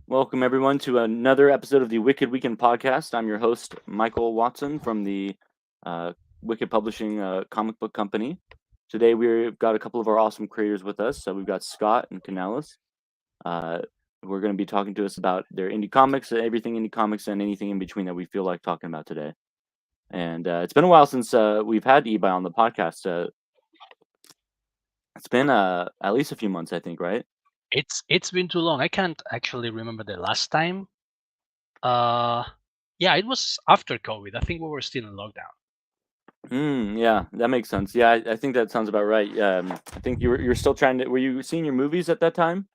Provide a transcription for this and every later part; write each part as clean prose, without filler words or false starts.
Welcome everyone to another episode of the Wikid Podcast. I'm your host, Michael Watson from the uh, Wikid Publishing comic book company. Today we've got a couple of our awesome creators with us. So we've got Scott and Canales. We're going to be talking to us about their indie comics, everything indie comics, and anything in between that we feel like talking about today. And it's been a while since we've had Ebi on the podcast. It's been at least a few months, I think, right? It's been too long. I can't actually remember the last time. Yeah, it was after COVID. I think we were still in lockdown. Yeah, that makes sense. Yeah, I think that sounds about right. I think you're still trying to. Were you seeing your movies at that time,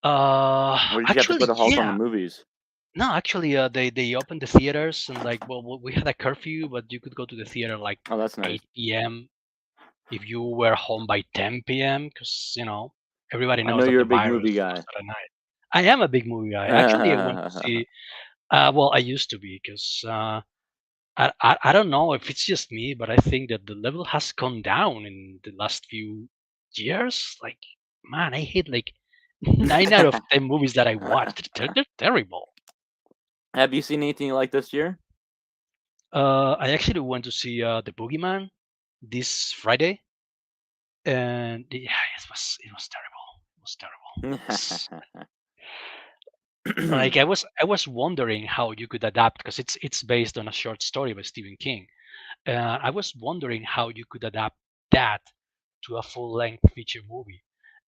or did you have to put Actually, a halt on the yeah. movies? No, actually, they opened the theaters and we had a curfew, but you could go to the theater like Oh, that's nice. 8 p.m. if you were home by 10 p.m. because everybody I know knows that you're the a big virus movie guy. was at night. I am a big movie guy. Actually, I went to see. Well, I used to be because I don't know if it's just me, but I think that the level has gone down in the last few years. Like, man, I hate like 9 out of 10 movies that I watched. They're terrible. Have you seen anything like this year? I actually went to see The Boogeyman this Friday, and yeah, it was terrible. It was terrible. It was like I was wondering how you could adapt because it's based on a short story by Stephen King. I was wondering how you could adapt that to a full-length feature movie,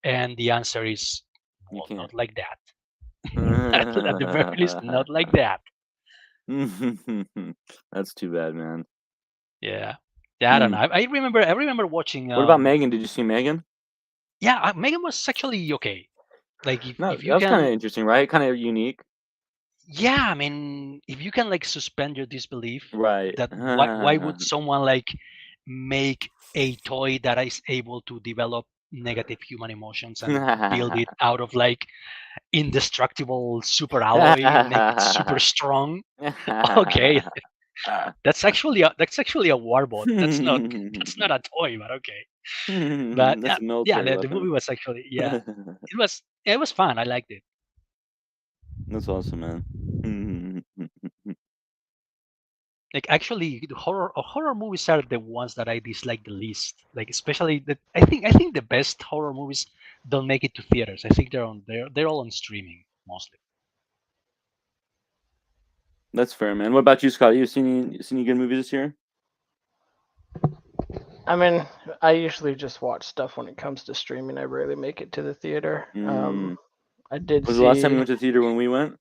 and the answer is, You well, can't. not like that. At the very least, not like that. That's too bad, man. Yeah, yeah. I don't know. Hmm. I remember watching. What about Megan? Did you see Megan? Yeah, Megan was actually okay. Like No, if that you was kind of can, interesting, right? Kind of unique, yeah. I mean, if you can like suspend your disbelief, right? that why would someone like make a toy that is able to develop negative human emotions and build it out of like indestructible super alloy and make it super strong? Okay, that's actually a warbot. That's not a toy, but okay. But That's a yeah, military the weapon. movie was actually, yeah, it was fun. I liked it. That's awesome, man. Like actually, the horror movies are the ones that I dislike the least. Like especially I think the best horror movies don't make it to theaters. I think they're all on streaming mostly. That's fair, man. What about you, Scott? You seen any good movies this year? I mean, I usually just watch stuff when it comes to streaming. I rarely make it to the theater. Mm. I did Was the last time you see. went to the theater when we went?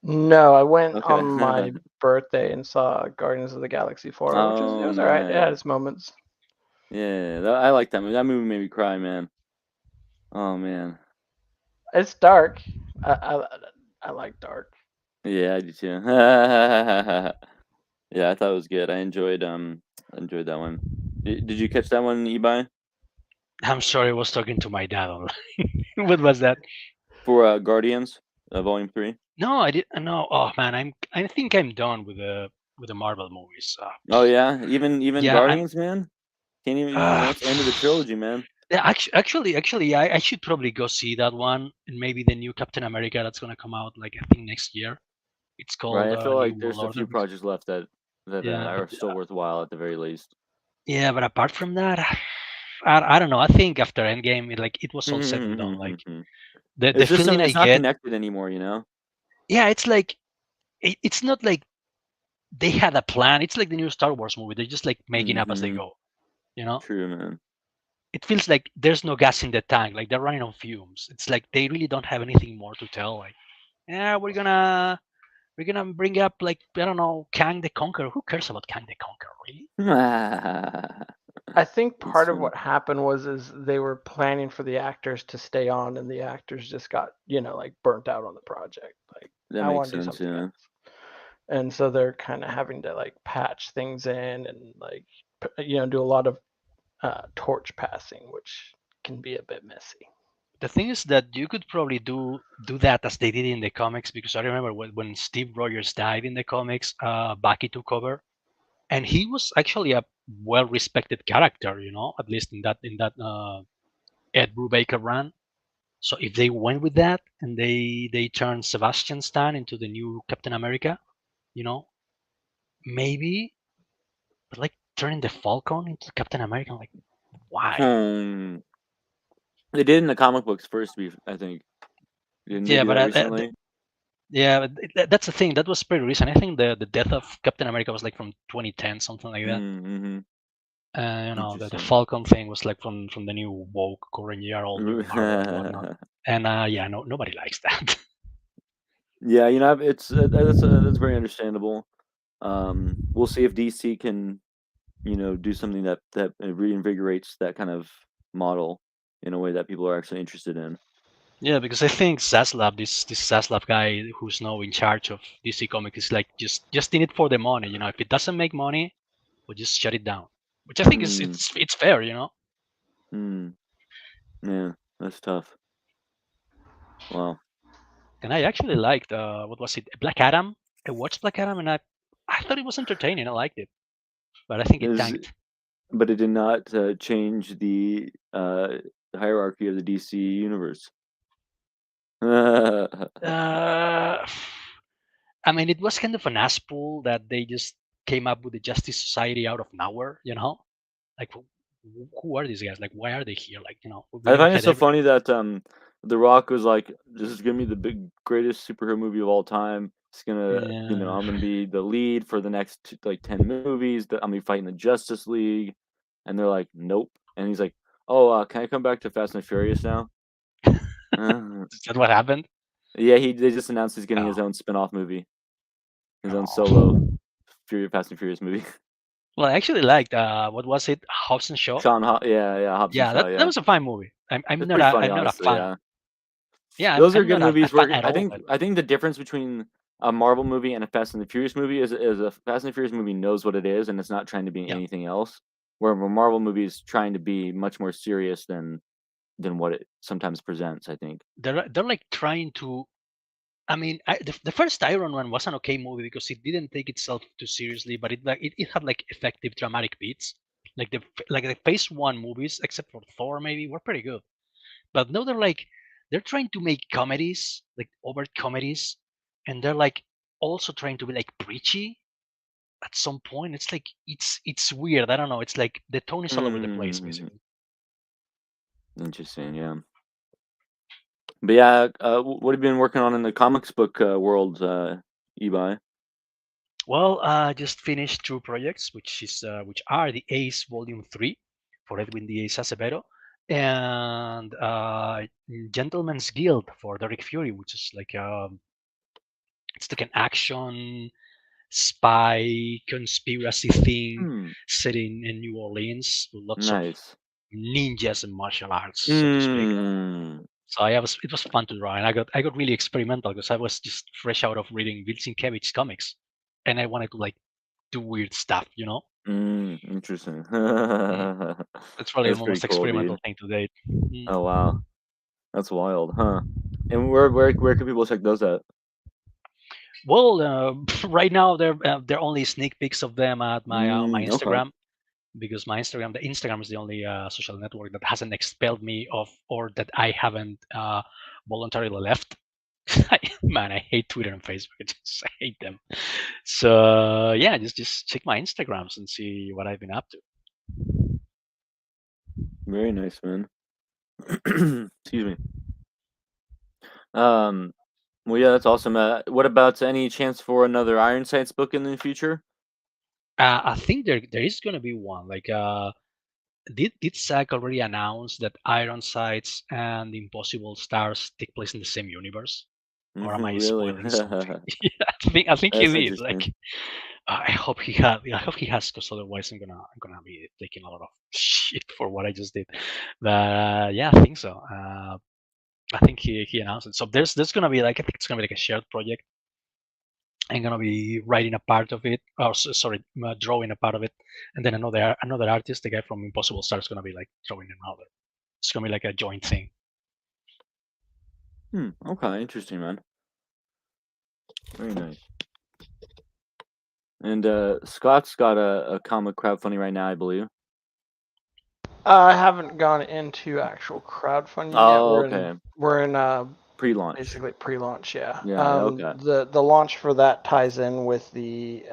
No, I went Okay. on my birthday and saw Guardians of the Galaxy 4, which was it Oh, was all right. It had nice. its moments. Yeah, I like that movie. That movie made me cry, man. Oh man. It's dark. I like dark. Yeah, I do too. Yeah, I thought it was good. I enjoyed that one. Did you catch that one, Ebi? I'm sorry, I was talking to my dad online. What was that? For Guardians, Volume 3? No, I did. No, oh man, I think I'm done with the Marvel movies. Oh yeah, even Yeah, Guardians, man. Can't even. uh, That's the end of the trilogy, man. yeah, actually, yeah, I should probably go see that one and maybe the new Captain America that's gonna come out like I think next year. It's called Right. I feel New like World there's a Order. few projects left that Yeah, but are still worthwhile at the very least. yeah, but apart from that, I don't know. I think after Endgame, it was all said and done. Like the It's just feeling I it's not get, connected anymore, you know. yeah, it's like it's not like they had a plan. It's like the new Star Wars movie. They're just like making up as they Hmm. go. You know, True, man. it feels like there's no gas in the tank. Like they're running on fumes. It's like they really don't have anything more to tell. Like, yeah, we're gonna bring up like I don't know, Kang the Conqueror. Who cares about Kang the Conqueror, really? I think It's part of true. what happened was is they were planning for the actors to stay on, and the actors just got like burnt out on the project. Like That I makes want to do sense, something yeah. else, and so they're kind of having to like patch things in and like do a lot of torch passing, which can be a bit messy. The thing is that you could probably do that as they did in the comics because I remember when Steve Rogers died in the comics, Bucky took over, and he was actually a well-respected character, at least in that Ed Brubaker run. So if they went with that and they turned Sebastian Stan into the new Captain America, you know, maybe, but like turning the Falcon into Captain America, like why? Hmm. They did in the comic books first, I think. Didn't they Yeah, do but that recently? yeah, but that's the thing. That was pretty recent. I think the death of Captain America was like from 2010, something like that. Mm-hmm. You know, the Interesting. Falcon thing was like from the new woke current year old new Marvel and whatnot. And yeah, nobody likes that. Yeah, it's that's very understandable. We'll see if DC can, do something that reinvigorates that kind of model in a way that people are actually interested in. Yeah, because I think Zaslav, this Zaslav guy who's now in charge of DC Comics, is like just in it for the money. You know, if it doesn't make money, we'll just shut it down. Which I think is Mm, it's fair. You know. yeah, that's tough. Wow. And I actually liked what was it, Black Adam. I watched Black Adam and I thought it was entertaining. I liked it, but I think it tanked. But it did not change the hierarchy of the DC universe. I mean, it was kind of an ass pull that they just came up with the Justice Society out of nowhere. You know, like who are these guys? Like, why are they here? Like, you know, we I don't find it get so funny that The Rock was like, "This is gonna be the greatest superhero movie of all time. It's gonna, Yeah. I'm gonna be the lead for the next like 10 movies. That I'm gonna be fighting the Justice League," and they're like, "Nope." And he's like, "Oh, can I come back to Fast and Furious now?" Is that what happened? Yeah, they just announced he's getting his Oh. own spin-off movie, his own Oh. solo Fast and Furious movie. Well, I actually liked what was it, Hobbs and Shaw? Yeah, Hobbs and Yeah, Shaw, that yeah. was a fine movie. It's pretty funny, I'm not a honestly, fan. yeah. Yeah, Those are I'm good not a movies fan where at all. But I think the difference between a Marvel movie and a Fast and the Furious movie is a Fast and the Furious movie knows what it is and it's not trying to be yeah, anything else. Where a Marvel movie is trying to be much more serious than what it sometimes presents, I think. they're like trying to. I mean, the first Iron Man was an okay movie because it didn't take itself too seriously, but it had like effective dramatic beats. Like the Phase One movies, except for Thor, maybe were pretty good. But now they're trying to make comedies, like overt comedies, and they're like also trying to be like preachy at some point. It's like it's weird. I don't know. It's like the tone is all over the place, Mm, basically. interesting, yeah. But yeah, what have you been working on in the comics book world, Ebi? Well, I just finished two projects, which are the Ace Volume 3 for Edwin the Ace Acevedo, and Gentleman's Guild for Derek Fury, which is like it's like an action spy conspiracy thing set in New Orleans, with lots of Nice. ninjas and martial arts, so to speak. So it was fun to draw, and I got really experimental because I was just fresh out of reading Bill Sienkiewicz's comics, and I wanted to like do weird stuff, you know. Interesting. It's probably That's the pretty most cool, experimental dude. thing to date. Oh wow, that's wild, huh? And where can people check those at? Well, right now they're only sneak peeks of them at my Okay. Instagram, because the Instagram is the only social network that hasn't expelled me of, or that I haven't voluntarily left. Man, I hate Twitter and Facebook. I hate them. So yeah, just check my Instagrams and see what I've been up to. Very nice, man. Excuse me. Well, yeah, that's awesome. What about any chance for another Iron Sights book in the future? I think there is gonna be one. Like, did Zack already announce that Iron Sights and Impossible Stars take place in the same universe? Or am I Really? spoiling something? Yeah, I think he That's did. interesting. Like, I hope he has, because otherwise I'm gonna be taking a lot of shit for what I just did. But yeah, I think so. I think he announced it. So there's gonna be like, I think it's gonna be like a shared project. I'm gonna be writing a part of it, or sorry, drawing a part of it, and then another artist, the guy from Impossible Star, is gonna be like drawing another. It's gonna be like a joint thing. Okay, interesting, man. Very nice. And Scott's got a comic crowdfunding right now, I believe. I haven't gone into actual crowdfunding yet. Oh, okay. We're in Pre-launch. basically pre-launch. Yeah. Yeah, okay. The launch for that ties in with the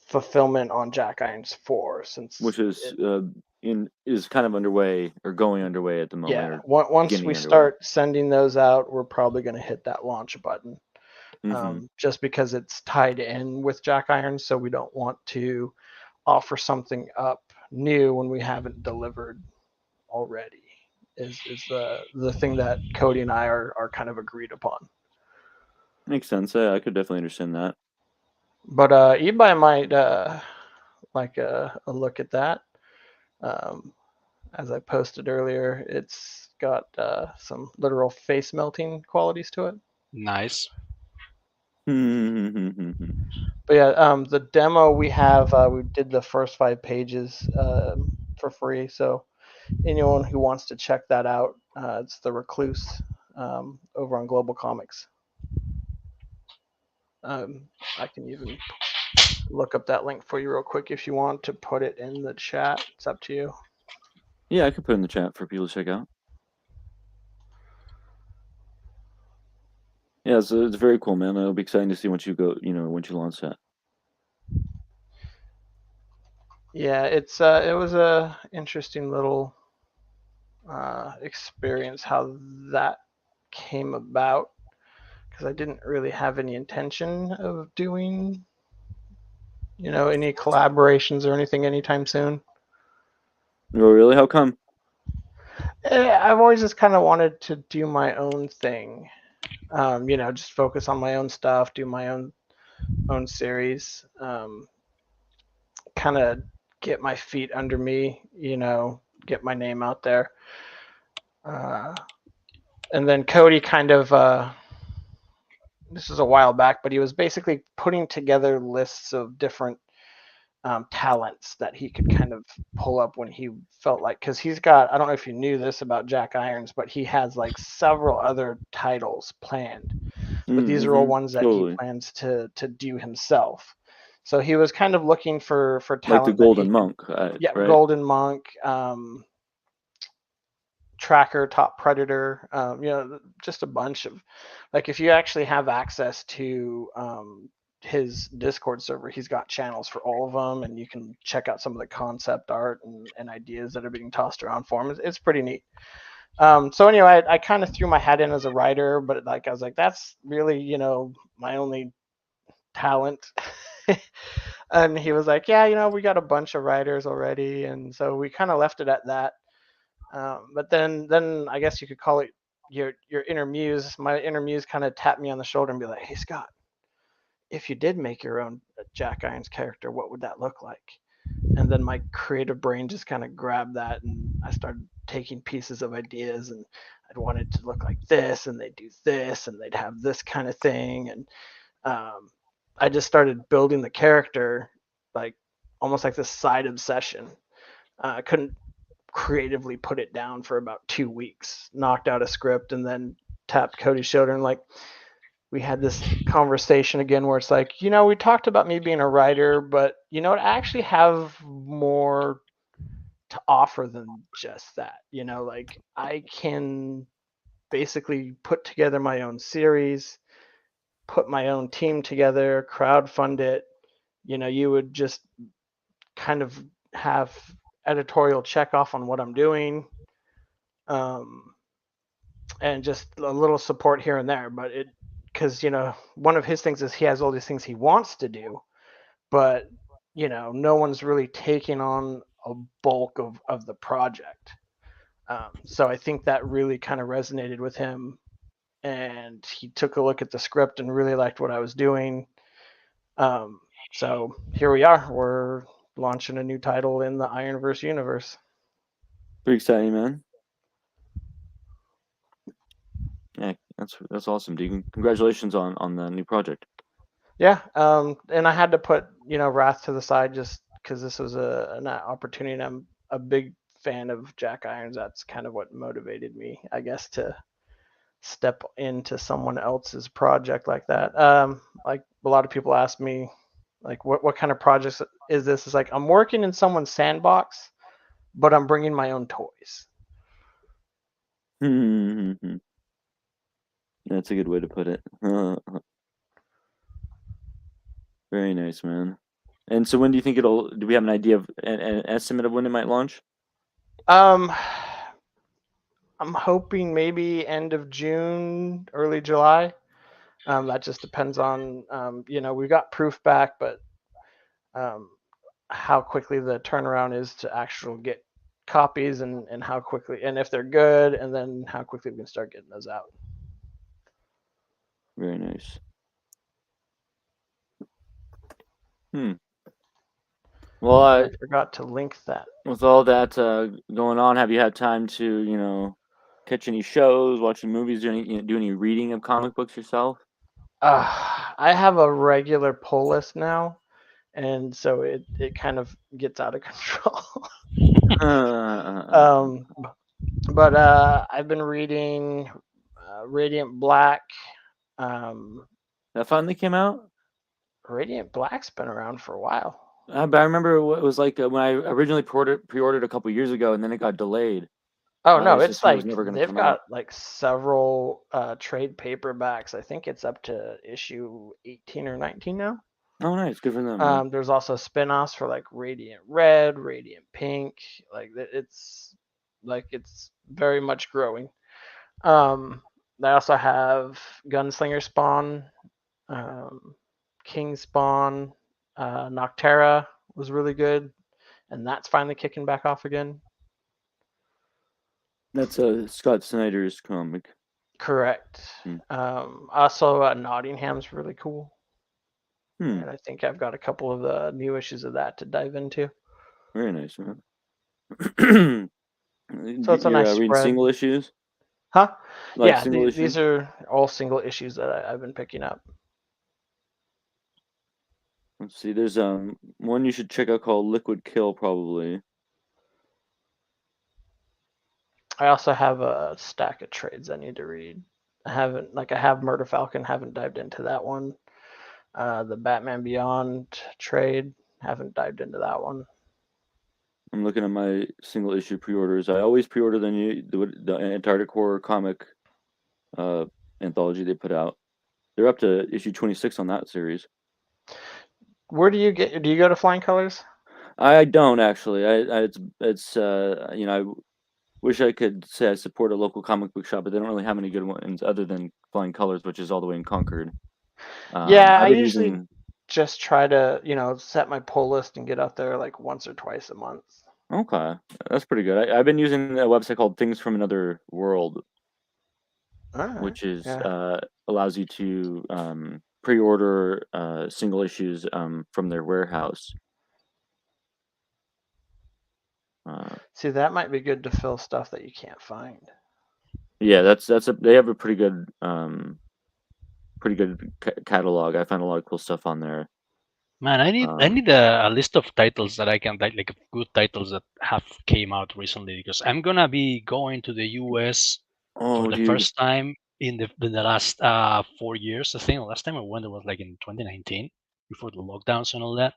fulfillment on Jack Irons 4, since Which is is kind of underway or going underway at the moment. yeah. Or Once beginning we underway. start sending those out, we're probably going to hit that launch button. Just because it's tied in with Jack Irons, so we don't want to offer something up new when we haven't delivered already. Is the thing that Cody and I are kind of agreed upon. Makes sense. I could definitely understand that. But eBay might like a look at that. As I posted earlier, it's got some literal face melting qualities to it. Nice. But yeah, the demo we have, we did the first 5 pages for free. So anyone who wants to check that out, it's The Recluse over on Global Comics. I can even look up that link for you real quick if you want to put it in the chat. It's up to you. Yeah, I could put it in the chat for people to check out. Yeah, so it's very cool, man. It'll be exciting to see once you launch that. Yeah, it was a interesting little experience how that came about, because I didn't really have any intention of doing any collaborations or anything anytime soon. Oh, really? How come? I've always just kind of wanted to do my own thing, just focus on my own stuff, do my own series, kind of get my feet under me, get my name out there. And then Cody kind of, this is a while back, but he was basically putting together lists of different talents that he could kind of pull up when he felt like, because he's got, I don't know if you knew this about Jack Irons, but he has like several other titles planned, but these are all ones that he plans to do himself. So he was kind of looking for talent, like the Golden Monk. Yeah, right? Golden Monk, Tracker, Top Predator, just a bunch of, like, if you actually have access to his Discord server, he's got channels for all of them, and you can check out some of the concept art and ideas that are being tossed around for him. It's pretty neat. So anyway, I kind of threw my hat in as a writer, but I was like, that's really, my only talent. And he was like, yeah, we got a bunch of writers already. And so we kind of left it at that. But then I guess you could call it your inner muse. My inner muse kind of tapped me on the shoulder and be like, hey, Scott, if you did make your own Jack Irons character, what would that look like? And then my creative brain just kind of grabbed that, and I started taking pieces of ideas, and I'd want it to look like this, and they'd do this, and they'd have this kind of thing. And I just started building the character, like almost like this side obsession. I couldn't creatively put it down for about 2 weeks, knocked out a script, and then tapped Cody's shoulder, and like, we had this conversation again where it's like, we talked about me being a writer, but I actually have more to offer than just that. Like, I can basically put together my own series, put my own team together, crowdfund it. You would just kind of have editorial check off on what I'm doing, and just a little support here and there. But because one of his things is he has all these things he wants to do, but no one's really taking on a bulk of the project. So I think that really kind of resonated with him, and he took a look at the script and really liked what I was doing. So here we are. We're launching a new title in the Ironverse universe. Pretty exciting, man. Yeah, that's awesome, Deegan. Congratulations on the new project. Yeah, and I had to put Wrath to the side just because this was an opportunity, and I'm a big fan of Jack Irons. That's kind of what motivated me, I guess, to step into someone else's project like that. Like, a lot of people ask me, like, what kind of projects is this? It's like, I'm working in someone's sandbox, but I'm bringing my own toys. That's a good way to put it. Very nice, man. And so when do you think do we have an idea of an estimate of when it might launch? I'm hoping maybe end of June, early July. That just depends on, we got proof back, but how quickly the turnaround is to actually get copies and how quickly, and if they're good, and then how quickly we can start getting those out. Very nice. Well, I forgot to link that. With all that going on, have you had time to, catch any shows, watch any movies, do any reading of comic books yourself? I have a regular pull list now, and so it kind of gets out of control. But I've been reading Radiant Black. That finally came out? Radiant Black's been around for a while. But I remember what it was like when I originally pre-ordered a couple years ago, and then it got delayed. Oh no, it's like they've got like several trade paperbacks. I think it's up to issue 18 or 19 now. Oh, nice, good for them. There's also spin-offs for like Radiant Red, Radiant Pink. It's very much growing. They also have Gunslinger Spawn, King Spawn, Noctera was really good, and that's finally kicking back off again. That's Scott Snyder's comic. Correct. Also, Nottingham's really cool. And I think I've got a couple of the new issues of that to dive into. Very nice, man. So it's a nice reading spread. Single issues? Huh? Like yeah, single issues? These are all single issues that I've been picking up. Let's see. There's one you should check out called Liquid Kill, probably. I also have a stack of trades I need to read. I have Murder Falcon, haven't dived into that one. The Batman Beyond trade, haven't dived into that one. I'm looking at my single issue pre-orders. I always pre-order the Antarctic Horror comic anthology they put out. They're up to issue 26 on that series. Where do you go to Flying Colors? I don't actually. I wish I could say I support a local comic book shop, but they don't really have any good ones other than Flying Colors, which is all the way in Concord. Yeah, I usually just try to, set my pull list and get out there like once or twice a month. Okay, that's pretty good. I've been using a website called Things from Another World, which is allows you to pre-order single issues from their warehouse. See, that might be good to fill stuff that you can't find. Yeah, they have a pretty good catalog. I find a lot of cool stuff on there. Man, I need a list of titles that I can like good titles that have came out recently, because I'm gonna be going to the US for the first time in the last 4 years. I think the last time I went was like in 2019 before the lockdowns and all that.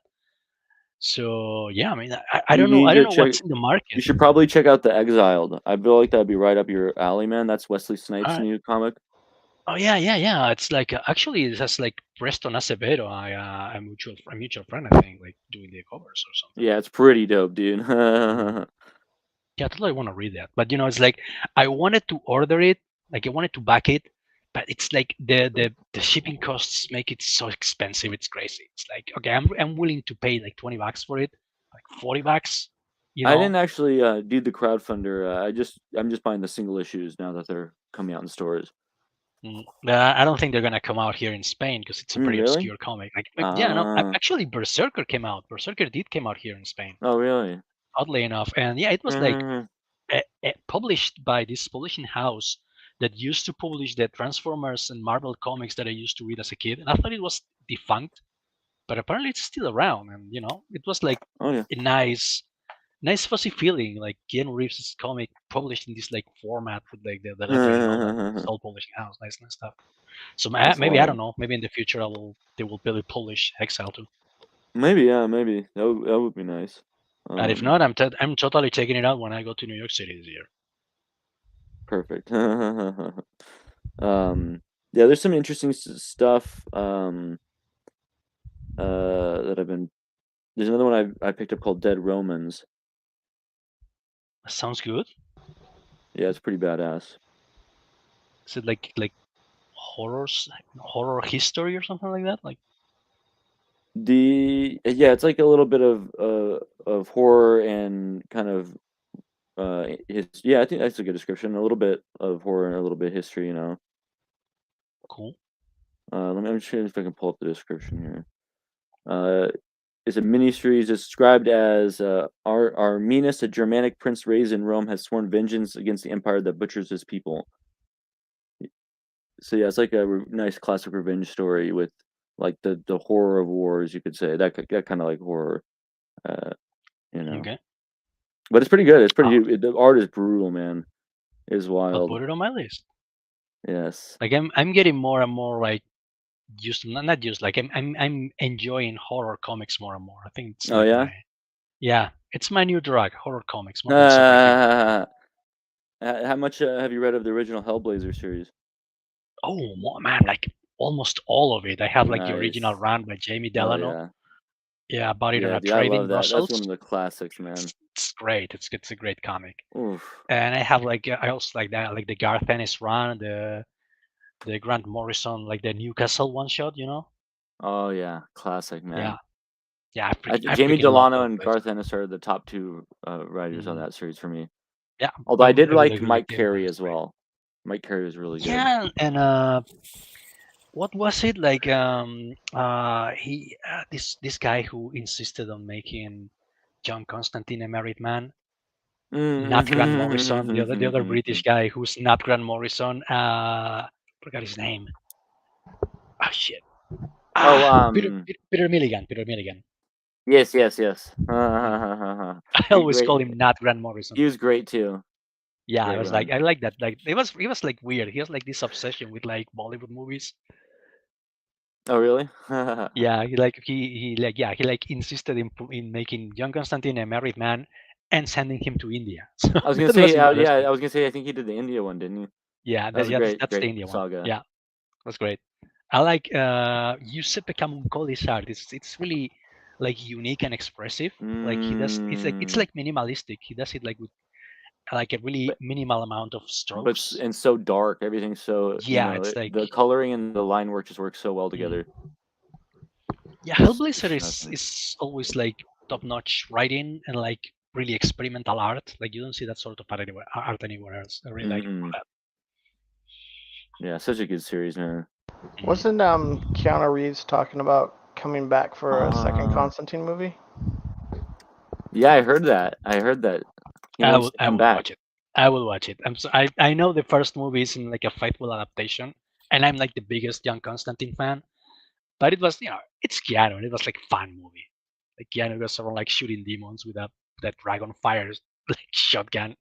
So yeah, I mean, I don't know. I don't know what's in the market. You should probably check out The Exiled. I feel like that'd be right up your alley, man. That's Wesley Snipes' new comic. Oh yeah. It's like actually it has like Preston Acevedo, a mutual friend, I think, like doing the covers or something. Yeah, it's pretty dope, dude. Yeah, I totally want to read that. But it's like I wanted to order it, like I wanted to back it, but it's like the shipping costs make it so expensive. It's crazy. It's like, okay, I'm willing to pay like $20 for it, like $40. I didn't actually do the crowdfunder. I'm just buying the single issues now that they're coming out in stores. I don't think they're gonna come out here in Spain because it's a pretty obscure comic. Actually, Berserker came out. Berserker did come out here in Spain. Oh, really? Oddly enough, and yeah, it was like published by this publishing house that used to publish the Transformers and Marvel comics that I used to read as a kid, and I thought it was defunct, but apparently it's still around. And it was like a nice fuzzy feeling, like Keanu Reeves' comic published in this like format with like the Soul Publishing House, nice stuff. So maybe I don't know. Maybe in the future they will publish Exile too. Maybe, yeah, maybe that would be nice. And if not, I'm totally checking it out when I go to New York City this year. Perfect. Yeah, there's some interesting stuff that I've been. There's another one I picked up called Dead Romans. Sounds good. Yeah, it's pretty badass. Is it like horror history or something like that? Like Yeah, it's like a little bit of horror and kind of yeah, I think that's a good description. A little bit of horror and a little bit of history, you know. cool. I'm just seeing if I can pull up the description here. It's a miniseries described as Arminus, a Germanic prince raised in Rome, has sworn vengeance against the empire that butchers his people. So yeah, it's like a nice classic revenge story with like the horror of wars, you could say. That kind of like horror, you know. Okay. But it's pretty good. It's pretty. The art is brutal, man. It's I'll wild. put it on my list. Yes. Like I'm getting more and more like used to not used like I'm enjoying horror comics more and more. I think it's Oh like yeah. it's my new drug, horror comics more than superhero. How much have you read of the original Hellblazer series? Oh man, like almost all of it. I have like the original Nice. run by Jamie Oh Delano. Yeah, about it on yeah, a dude, I train love in that. That's Brussels. one of the classics, man. It's great. It's a great comic. Oof. And I have like I also like that, like the Garth Ennis run, the Grant Morrison, like the Newcastle one shot, you know? Oh yeah, classic, man. Yeah. Yeah, I Jamie freaking love Delano those and guys. Garth Ennis are the top two writers on that series for me. Yeah. Although I did would like agree, Mike Jamie Carey Delano's as great. well. Mike Carey was really good. Yeah, and what was it like? This guy who insisted on making John Constantine a married man, not Grant Morrison, the other British guy who's not Grant Morrison. Forgot his name. Oh shit. Peter Milligan. Peter Milligan. Yes. I always call him not Grant Morrison. He was great too. Yeah, I was like, I like that. Like it was like weird. He has like this obsession with like Bollywood movies. Oh really? Yeah, he insisted in making John Constantine a married man and sending him to India. So I was gonna say, I was gonna say, I think he did the India one, didn't he? Yeah, that's the India saga. one. Yeah, that's great. I like Giuseppe Camuncoli's art. It's really like unique and expressive. Like he does, it's like minimalistic. He does it like with like a really minimal amount of strokes. And so dark. Everything's so it's like the coloring and the line work just works so well together. Yeah, Hellblazer is always like top-notch writing and like really experimental art. Like you don't see that sort of art anywhere else. I really like that. Yeah, such a good series, man. Wasn't Keanu Reeves talking about coming back for a second Constantine movie? Yeah, I heard that. He wants to come back. Watch it. I will watch it. I know the first movie isn't like a faithful adaptation, and I'm like the biggest John Constantine fan. But it was, it's Keanu, and it was like fun movie. Like Keanu goes around like shooting demons with that dragon fires like shotgun.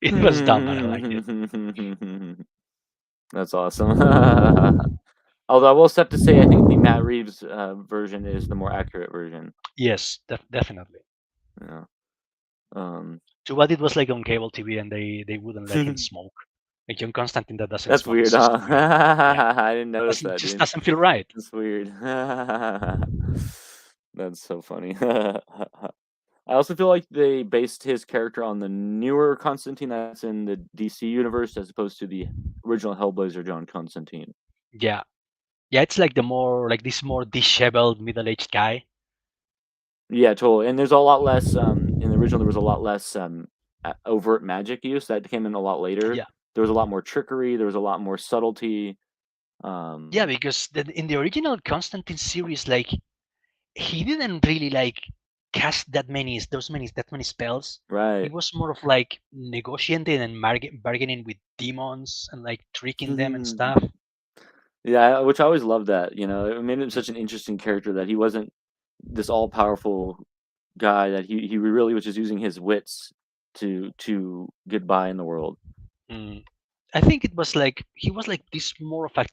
It was dumb, but I liked it. That's awesome. Although I will have to say, I think the Matt Reeves version is the more accurate version. Yes, definitely. Yeah. Too bad it was like on cable TV and they wouldn't let him smoke. Like John Constantine that doesn't That's smoke. weird, huh? Yeah. I didn't notice that. It just doesn't feel right. That's weird. That's so funny. I also feel like they based his character on the newer Constantine that's in the DC universe as opposed to the original Hellblazer John Constantine. Yeah. Yeah, it's like this more disheveled middle-aged guy. Yeah, totally. And there's a lot less in the original there was a lot less overt magic use. That came in a lot later. Yeah. There was a lot more trickery, there was a lot more subtlety. Yeah, because in the original Constantine series, like he didn't really like cast that many spells. Right. It was more of like negotiating and bargaining with demons and like tricking them and stuff. Yeah, which I always loved that. It made him such an interesting character that he wasn't this all-powerful guy, that he really was just using his wits to get by in the world. I think it was like he was like this more of a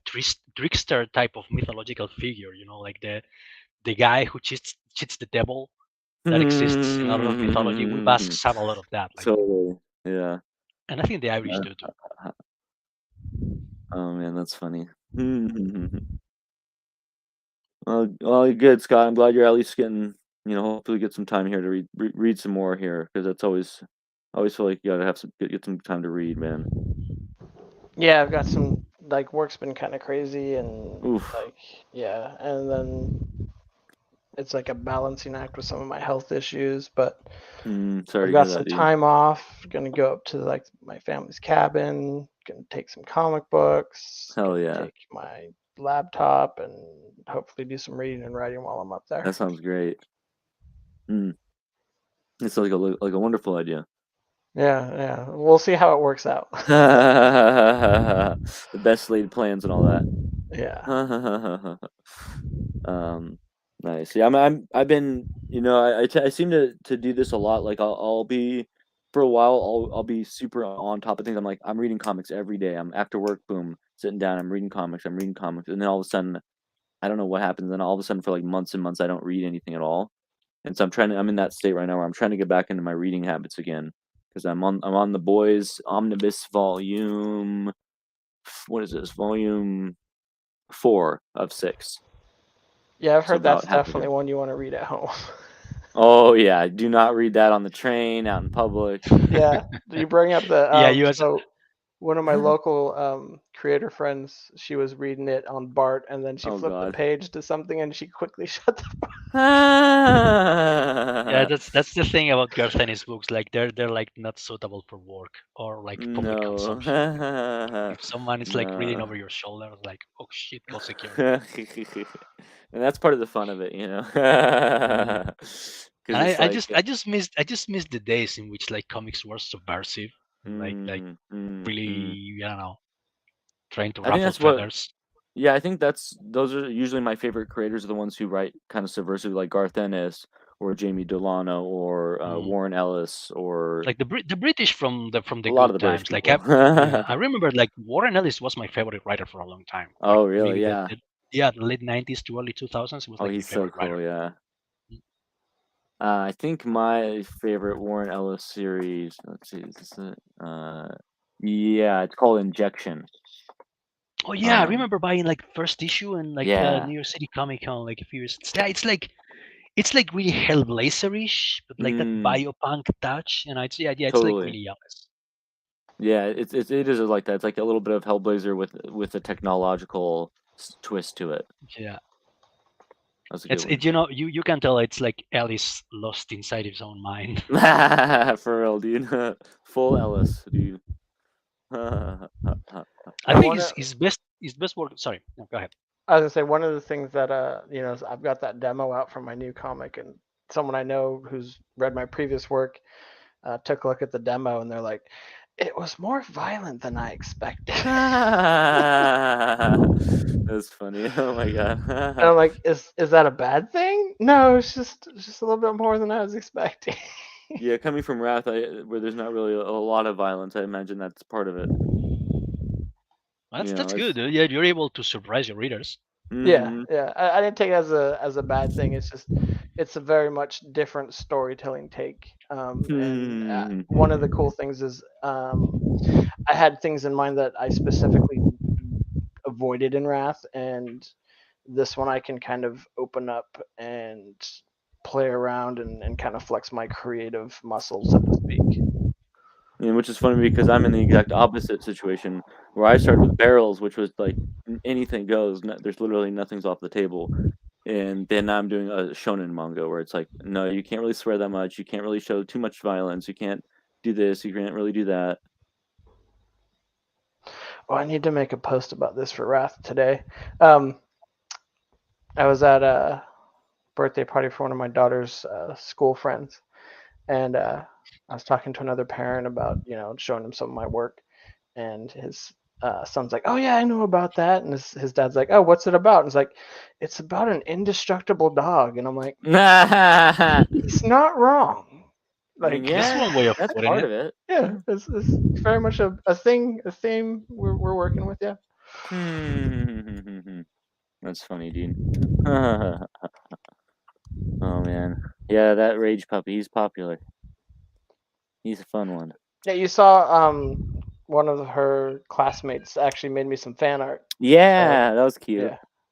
trickster type of mythological figure, like the guy who cheats the devil, that exists in a lot of mythology. We Basques have a lot of that, like, Totally. Yeah. and I think the Irish Uh, do too. oh man, that's funny. Well, good, Scott. I'm glad you're at least getting, hopefully get some time here to read some more here, because that's always feel like you gotta have get some time to read, man. Yeah, I've got some like work's been kind of crazy and Oof. like yeah, and then it's like a balancing act with some of my health issues, but Sorry I've to hear got that, some dude. time off. Gonna go up to like my family's cabin. Gonna take some comic books. Hell Gonna yeah. take my laptop and hopefully do some reading and writing while I'm up there. That sounds great. It's like a wonderful idea. Yeah. We'll see how it works out. The best laid plans and all that. Yeah. Nice. Yeah, I've been, I seem to do this a lot. Like I'll be for a while, I'll be super on top of things. I'm reading comics every day. I'm after work, boom, sitting down, I'm reading comics, and then all of a sudden, I don't know what happens. Then all of a sudden, for like months and months, I don't read anything at all. And so I'm in that state right now where I'm trying to get back into my reading habits again, because I'm on the Boys Omnibus volume. What is this? Volume 4 of 6. Yeah, I've So heard that's about halfway definitely through. one you want to read at home. Oh yeah, do not read that on the train, out in public. Yeah, you bring up the Yeah, you as so one of my local creator friends, she was reading it on Bart, and then she Oh flipped the God. page to something, and she quickly shut the book. yeah, that's the thing about Garth Ennis books. Like they're like not suitable for work or like public No. consumption. If someone is like reading No. over your shoulder, like, oh shit, call security. And that's part of the fun of it, And because it's like, I just missed the days in which like comics were subversive, like really, I don't know, trying to I think ruffle that's what. feathers. Yeah, I think those are usually my favorite creators, are the ones who write kind of subversive, like Garth Ennis or Jamie Delano or Warren Ellis, or Like the British from the a lot of good the British times. Like people. I remember like Warren Ellis was my favorite writer for a long time. Like Oh, really? maybe Yeah. the late 90s to early 2000s. He was Oh, like my he's so favorite writer. cool. Yeah. I think my favorite Warren Ellis series. Let's see. Is this it? Yeah, it's called Injection. Oh yeah, I remember buying like first issue and like Yeah. New York City Comic Con like a few years. It's like really Hellblazer-ish, but like that biopunk touch, and it's it's like Totally. really honest. Yeah, it is like that. It's like a little bit of Hellblazer with a technological twist to it. Yeah. That's a good one. It you can tell it's like Ellis lost inside his own mind. For real, dude. Full Ellis, dude. I think his best work. Sorry, no, go ahead. I was gonna say one of the things that I've got that demo out for my new comic, and someone I know who's read my previous work took a look at the demo, and they're like, "It was more violent than I expected." That's funny. Oh my God. And I'm like, "Is that a bad thing?" No, it's just a little bit more than I was expecting. Yeah, coming from Wrath, where there's not really a lot of violence, I imagine that's part of it. That's good. Yeah, you're able to surprise your readers. Yeah. I didn't take it as a bad thing. It's a very much different storytelling take. And one of the cool things is I had things in mind that I specifically avoided in Wrath, and this one I can kind of open up and play around and kind of flex my creative muscles, so to speak. Yeah, which is funny because I'm in the exact opposite situation, where I started with barrels, which was like anything goes. There's literally nothing's off the table. And then I'm doing a shonen manga where it's like, no, you can't really swear that much. You can't really show too much violence. You can't do this. You can't really do that. Well, I need to make a post about this for Wrath today. I was at a birthday party for one of my daughter's school friends, and I was talking to another parent about showing him some of my work, and his son's like, "Oh yeah, I know about that," and his dad's like, "Oh, what's it about?" And it's like, "It's about an indestructible dog," and I'm like, "He's not wrong." Like, that's one way of that's putting part it. of it. Yeah, it's very much a theme we're working with. Yeah. That's funny, dude. Oh man. Yeah, that Rage puppy, he's popular. He's a fun one. Yeah, you saw one of her classmates actually made me some fan art. Yeah, that was cute.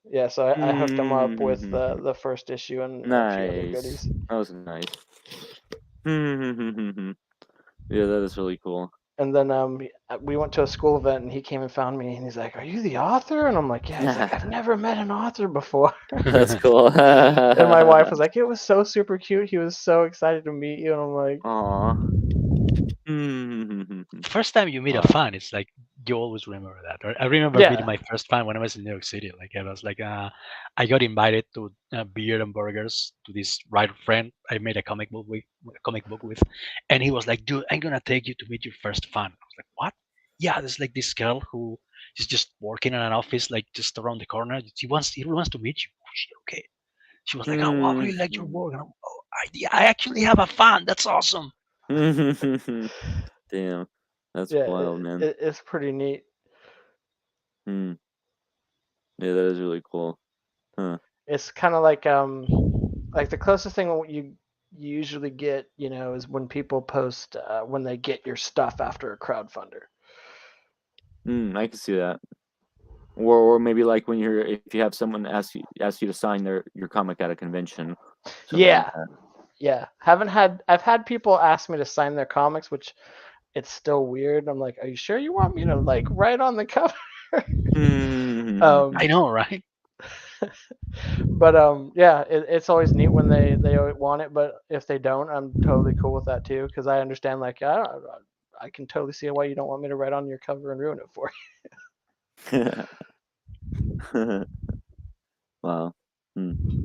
Yeah. So I hooked him up with Mhm. the first issue and a few other Nice. goodies. That was nice. Yeah, that is really cool. And then we went to a school event and he came and found me and he's like, "Are you the author?" And I'm like, "Yeah." He's like, "I've never met an author before." That's cool. And my wife was like, "It was so super cute. He was so excited to meet you." And I'm like, Aw. First time you meet a Wow. fan, it's like you always remember that. Right? I remember Yeah. meeting my first fan when I was in New York City. Like I was like, I got invited to beer and burgers to this writer friend I made a comic book with, and he was like, "Dude, I'm gonna take you to meet your first fan." I was like, "What?" Yeah, there's like this girl who is just working in an office like just around the corner. He wants to meet you. Oh, shit, okay. She was like, "Oh, wow, I really like your work." And I actually have a fan. That's awesome. Damn, that's Yeah, wild, man. it's pretty neat. Yeah, that is really cool. Huh. It's kind of like the closest thing you usually get, is when people post when they get your stuff after a crowdfunder. I can see that. Or maybe like if you have someone ask you to sign your comic at a convention. Yeah. Yeah. I've had people ask me to sign their comics, which it's still weird. I'm like, "Are you sure you want me to like write on the cover?" I know, right? But yeah, it's always neat when they want it, but if they don't, I'm totally cool with that too, because I understand, like, I can totally see why you don't want me to write on your cover and ruin it for you. Wow.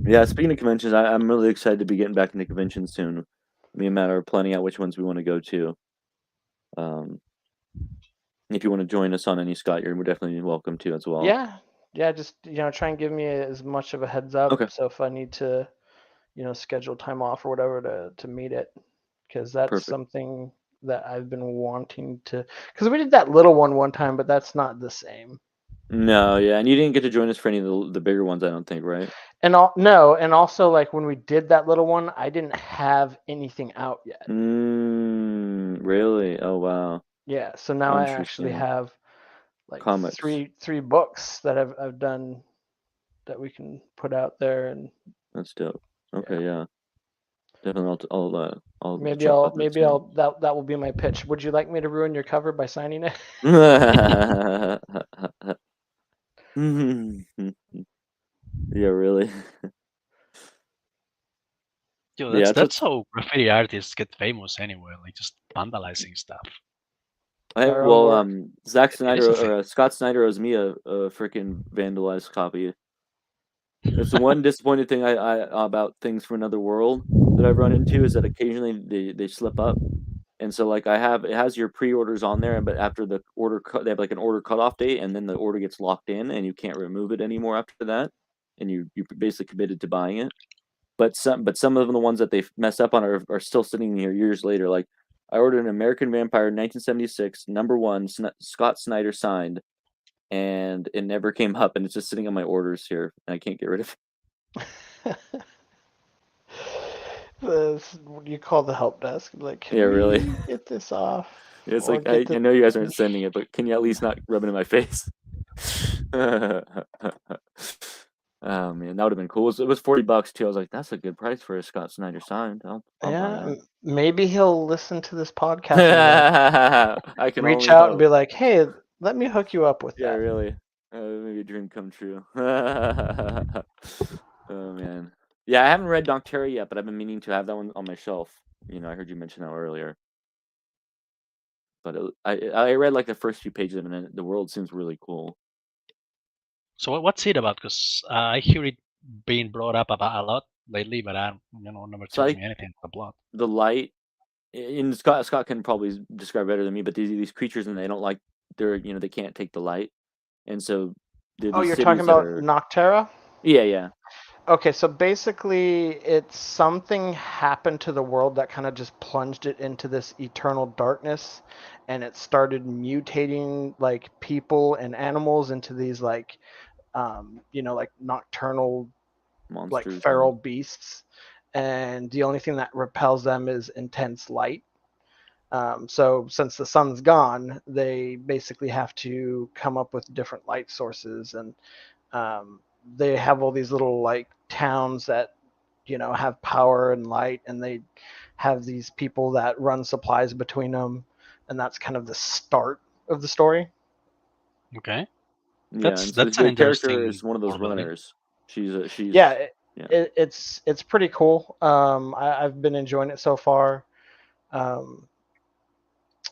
Yeah, speaking of conventions, I'm really excited to be getting back into conventions soon. Me and Matt are planning out which ones we want to go to. If you want to join us on any, Scott, you're definitely welcome to as well. Yeah, just try and give me as much of a heads up. Okay. So if I need to, schedule time off or whatever to meet it, because that's Perfect. something that I've been wanting to. Because we did that little one time, but that's not the same. No, yeah, and you didn't get to join us for any of the bigger ones, I don't think, right? And also like when we did that little one, I didn't have anything out yet. Really? Oh wow. Yeah, so now I actually Interesting. have like Comics. three books that I've done that we can put out there, and That's dope. Okay, yeah. Definitely, I'll maybe check out that soon. that will be my pitch. Would you like me to ruin your cover by signing it? Yeah, really. Yo, Yeah, that's how graffiti artists get famous anyway, like just vandalizing stuff. Our own work. Zack It Snyder is a thing. or Scott Snyder owes me a freaking vandalized copy. It's the one disappointing thing I about things from another world that I've run into is that occasionally they slip up, and so like it has your pre-orders on there, but after the they have like an order cutoff date, and then the order gets locked in, and you can't remove it anymore after that, and you basically committed to buying it. But some of them, the ones that they mess up on are still sitting here years later. Like I ordered an American Vampire 1976 #1 Scott Snyder signed, and it never came up, and it's just sitting on my orders here, and I can't get rid of it. You call the help desk, like, can Yeah, really. we get this off? It's Or like I get know you guys aren't sending it, but can you at least not rub it in my face? Oh man, that would have been cool. It was $40 too. I was like, that's a good price for a Scott Snyder signed. I'll buy Yeah, maybe he'll listen to this podcast and that. I can reach only out and be hope. like, "Hey, let me hook you up with Yeah, that." really. Maybe a dream come true. Oh man. Yeah, I haven't read Noctera yet, but I've been meaning to have that one on my shelf. I heard you mention that earlier. But I read like the first few pages of it, and the world seems really cool. So what's it about? Because I hear it being brought up about a lot lately, but never So told me anything about the plot. the light, and Scott can probably describe better than me, but these creatures, and they don't like they can't take the light, and so there are Oh, these you're talking cities that about are Noctera? yeah. Okay, so basically, it's something happened to the world that kind of just plunged it into this eternal darkness, and it started mutating like people and animals into these like like nocturnal, like Monsters. feral beasts. and the only thing that repels them is intense light. So since the sun's gone, they basically have to come up with different light sources, and they have all these little like towns that have power and light, and they have these people that run supplies between them, and that's kind of the start of the story. Okay. Yeah, That's and so that's an the character interesting is one of those world building. runners. She's Yeah, yeah. it's pretty cool. I've been enjoying it so far, um,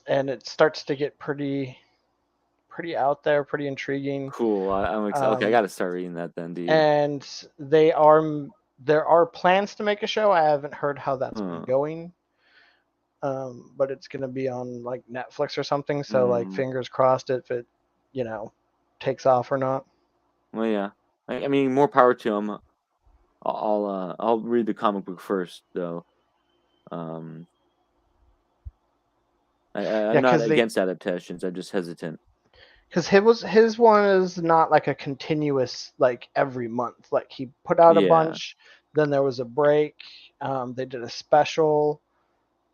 and it starts to get pretty out there, pretty intriguing. Cool. I'm excited. Okay, I Um, got to start reading that then, dude. and there are plans to make a show. I haven't heard how that's been going, but it's going to be on like Netflix or something. So like fingers crossed if it takes off or not. Well, yeah. I mean, more power to him. I'll read the comic book first, though. I'm not against adaptations. I'm just hesitant. Because his one is not like a continuous like every month. Like he put out a bunch, then there was a break. They did a special.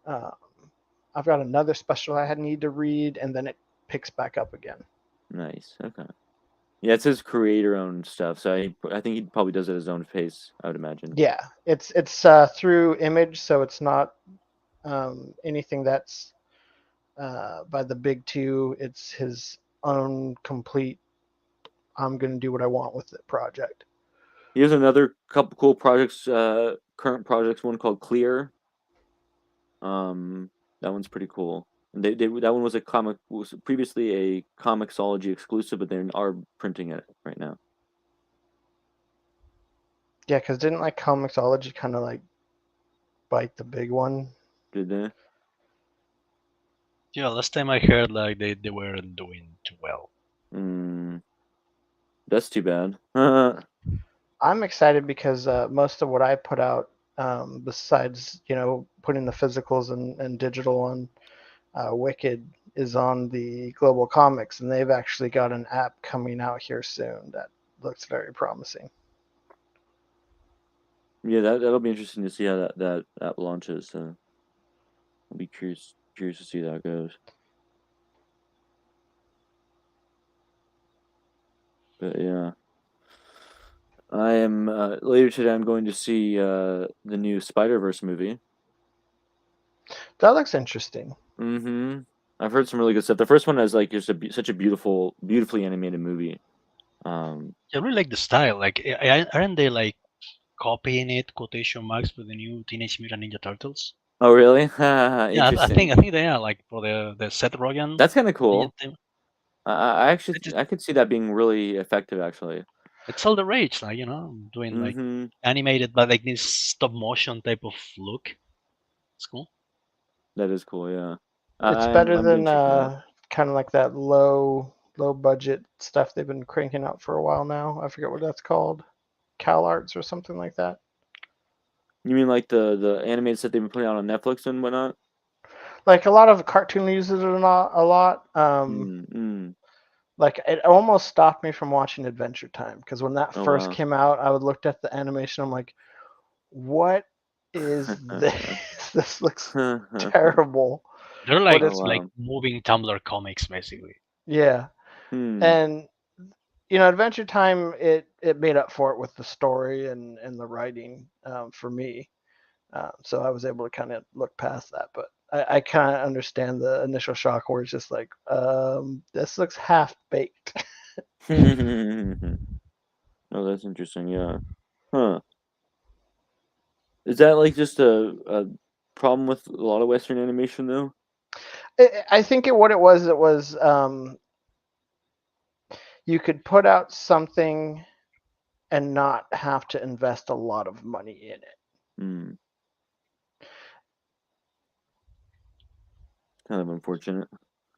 I've got another special I need to read, and then it picks back up again. Nice. Okay. Yeah, it's his creator-owned stuff, so I think he probably does it at his own pace, I would imagine. Yeah, it's through Image, so it's not anything that's by the big two. It's his own complete. I'm gonna do what I want with it project. He has another couple cool projects, current projects. One called Clear. That one's pretty cool. And that one was previously a Comixology exclusive, but they are printing it right now. Yeah, because didn't like Comixology kind of like bite the big one? Did they? Yeah, last time I heard like they weren't doing too well. That's too bad. I'm excited because most of what I put out, besides putting the physicals and digital on Wikid, is on the Global Comics, and they've actually got an app coming out here soon that looks very promising. Yeah, that'll be interesting to see how that app launches. So I'll be curious to see how that goes. But yeah, I am later today. I'm going to see the new Spider-Verse movie. That looks interesting. I've heard some really good stuff. The first one is like just such a beautifully animated movie. I really like the style. Like, aren't they like copying it, quotation marks, for the new Teenage Mutant Ninja Turtles? Oh, really? Yeah, I think they are like for the Seth Rogen. That's kind of cool. I could see that being really effective, actually. It's all the rage, like doing like animated, but like this stop motion type of look. It's cool. That is cool, yeah. It's better than kind of like that low budget stuff they've been cranking out for a while now. I forget what that's called, CalArts or something like that. You mean like the animated stuff they've been putting out on Netflix and whatnot? Like a lot of cartoon uses it a lot. Like it almost stopped me from watching Adventure Time, because when that first came out, I would looked at the animation. I'm like, what is this? This looks terrible. They're like like moving Tumblr comics, basically. Yeah. And Adventure Time, it made up for it with the story and the writing for me. So I was able to kind of look past that, but I kind of understand the initial shock where it's just like, this looks half baked. Oh, that's interesting. Yeah. Huh. Is that like just a problem with a lot of Western animation, though? I think what it was you could put out something and not have to invest a lot of money in it. Kind of unfortunate.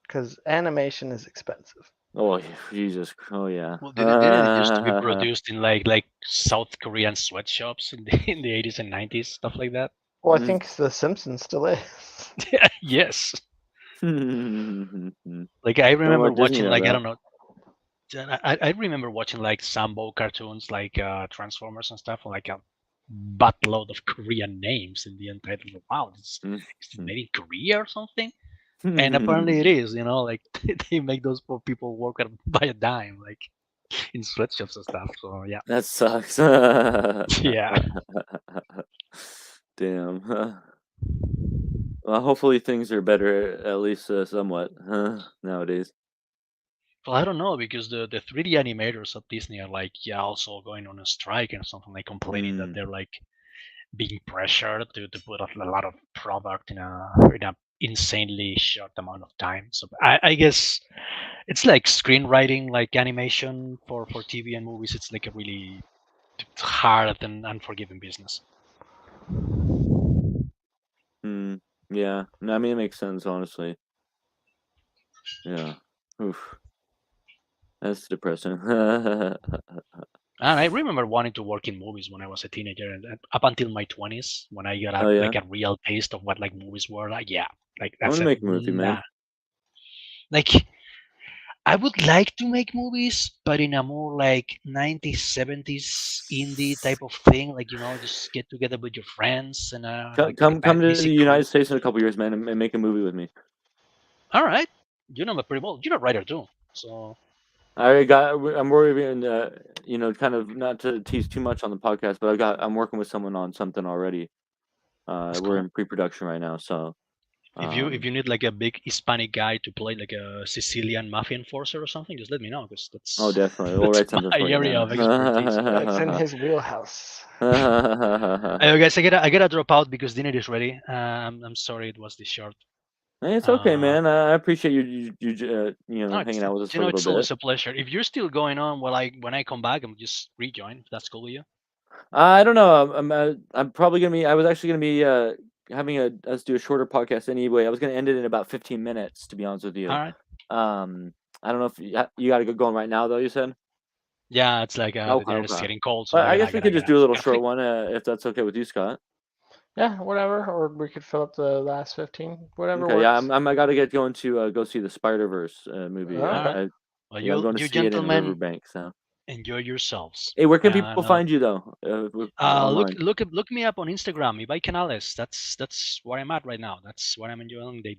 Because animation is expensive. Oh, Jesus. Oh, yeah. Well, didn't it used to be produced in like South Korean sweatshops in the 80s and 90s, stuff like that? Well, I think The Simpsons still is. Yes. Like I remember watching like, I don't know. I remember watching like Sambo cartoons, like Transformers and stuff, like buttload of Korean names in the end title. Wow, is it Mm. made in Korea or something? And apparently it is. Like they make those poor people work by a dime, like in sweatshops and stuff. So yeah, That sucks. yeah. Damn. Well, hopefully things are better, at least somewhat, nowadays. Well, I don't know because the 3D animators at Disney are like, yeah, also going on a strike and something, like complaining that Mm. they're like being pressured to put a lot of product in a insanely short amount of time. So I guess it's like screenwriting, like animation for TV and movies. It's like a really hard and unforgiving business. Mm. Yeah. No, I mean, it makes sense, honestly. Yeah. Oof. That's depressing. And I remember wanting to work in movies when I was a teenager, and up until my 20s, when I got Oh, yeah? like a real taste of what like movies were. Like, yeah, like I that's want to it. make a movie, man. Nah. Like I would like to make movies, but in a more like 90s, 70s indie type of thing. Like just get together with your friends and like a Come to the basic United crew. States in a couple years, man, and make a movie with me. All right, I'm a pretty well. You're a writer too, so I'm working, kind of not to tease too much on the podcast, but I'm working with someone on something already. that's We're cool. in pre-production right now, so If you need like a big Hispanic guy to play like a Sicilian mafia enforcer or something, just let me know because oh, that's definitely, we'll that's write something my for you, area man. of expertise. That's in his wheelhouse. Guys, I gotta drop out because dinner is ready. I'm sorry it was this short. Hey, it's okay, Uh, man. I appreciate no, hanging out with us for a little it's bit. always a pleasure. If you're still going on, well, when I come back, I'm just rejoin. If that's cool with you. I don't know. I'm probably gonna be. I was actually gonna be having us do a shorter podcast anyway. I was gonna end it in about 15 minutes, to be honest with you. All right. I don't know if you got to go going right now though. You said Yeah, it's like the okay, dinner is okay. getting cold, so But I guess we could just do a I little gotta short fix. one if that's okay with you, Scott. Yeah, whatever. Or we could fill up the last 15. Whatever Okay, yeah. works. I got to get going to go see the Spider-Verse movie. All right. Okay. Well, I'm going to you see it in gentlemen Riverbank. So enjoy yourselves. hey, where can people And find you though? Online. look me up on Instagram, Ibai Canales. That's where I'm at right now. That's where I'm enjoying the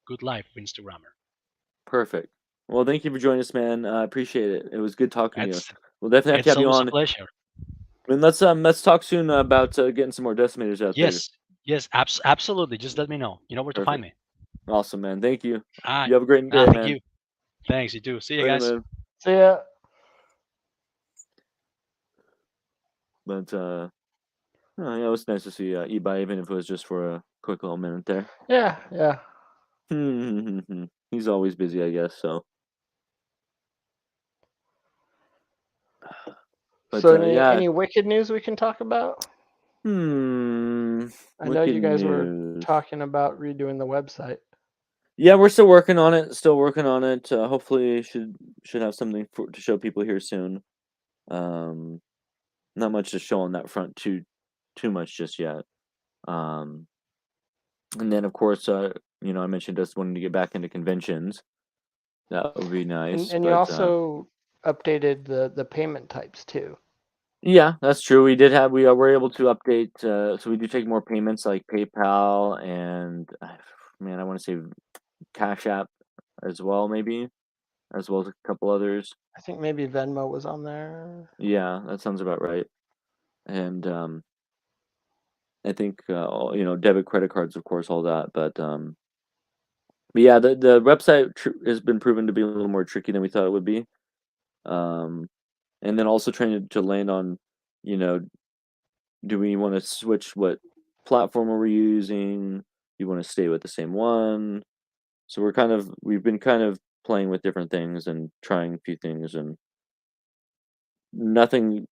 good life of Instagrammer. Perfect. Well, thank you for joining us, man. I appreciate it. It was good talking to you. It's We'll definitely have to it's have you always a on. pleasure. And let's talk soon about getting some more decimators out there. Yes, absolutely. Just let me know. You know where to find Perfect. me. Awesome, man. Thank you. All right. You have a great day, Thank man. you. Thanks. You too. See you Later, guys. man. See ya. But it's nice to see Ebi, even if it was just for a quick little minute there. Yeah, yeah. He's always busy, I guess. So, but So yeah. any Wicked news we can talk about? I know Wicked you guys were news. talking about redoing the website. Yeah, we're still working on it. Hopefully, should have something to show people here soon. Not much to show on that front too much just yet. And then of course, I mentioned just wanting to get back into conventions. That would be nice. And you But also updated the payment types too. yeah, that's true. We were able to update. So we do take more payments like PayPal and man, I want to say Cash App as well, maybe as well as a couple others. I think maybe Venmo was on there. Yeah, that sounds about right. And I think debit, credit cards, of course, all that. But yeah, the website has been proven to be a little more tricky than we thought it would be. And then also trying to land on, you know, do we want to switch what platform are we using? Do you want to stay with the same one? So we've been kind of playing with different things and trying a few things and nothing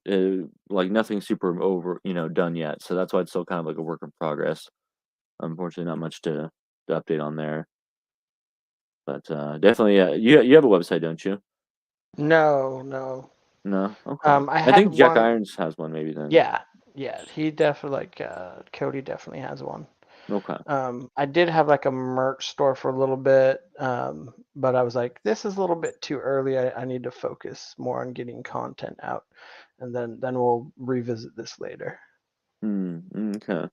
nothing super done yet. So that's why it's still kind of like a work in progress. Unfortunately, not much to update on there. But definitely, you have a website, don't you? No. No, okay. I I had think Jack one. Irons has one, maybe then. Yeah. He definitely Cody definitely has one. Okay. I did have like a merch store for a little bit, but I was like, this is a little bit too early. I need to focus more on getting content out, and then we'll revisit this later. Okay.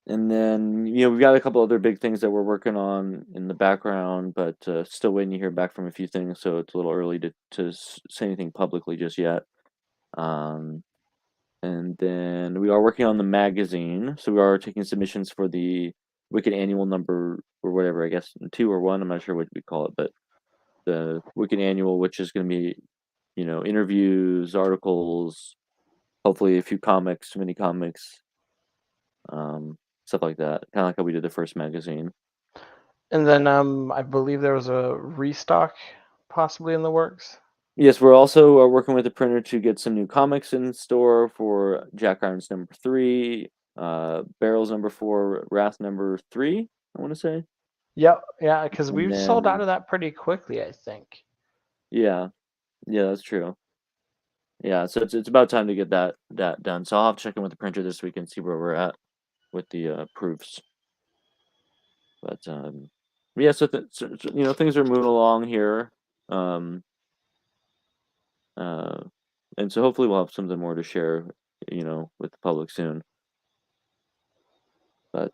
And then, we've got a couple other big things that we're working on in the background, but still waiting to hear back from a few things, so it's a little early to say anything publicly just yet. Um, and then we are working on the magazine, so we are taking submissions for the Wicked Annual number or whatever, I guess 2 or 1. I'm not sure what we call it, but the Wicked Annual, which is going to be, interviews, articles, hopefully a few comics, mini comics, stuff like that. Kind of like how we did the first magazine. And then I believe there was a restock possibly in the works. Yes, we're also working with the printer to get some new comics in store for Jack Irons number 3, Barrels number 4, Wrath number 3, I want to say. Yep, yeah, because And we've sold out then, of that pretty quickly, I think. yeah, that's true. Yeah, so it's about time to get that done. So I'll have to check in with the printer this week and see where we're at with the proofs. But yeah, so things are moving along here. And so hopefully we'll have something more to share, with the public soon. But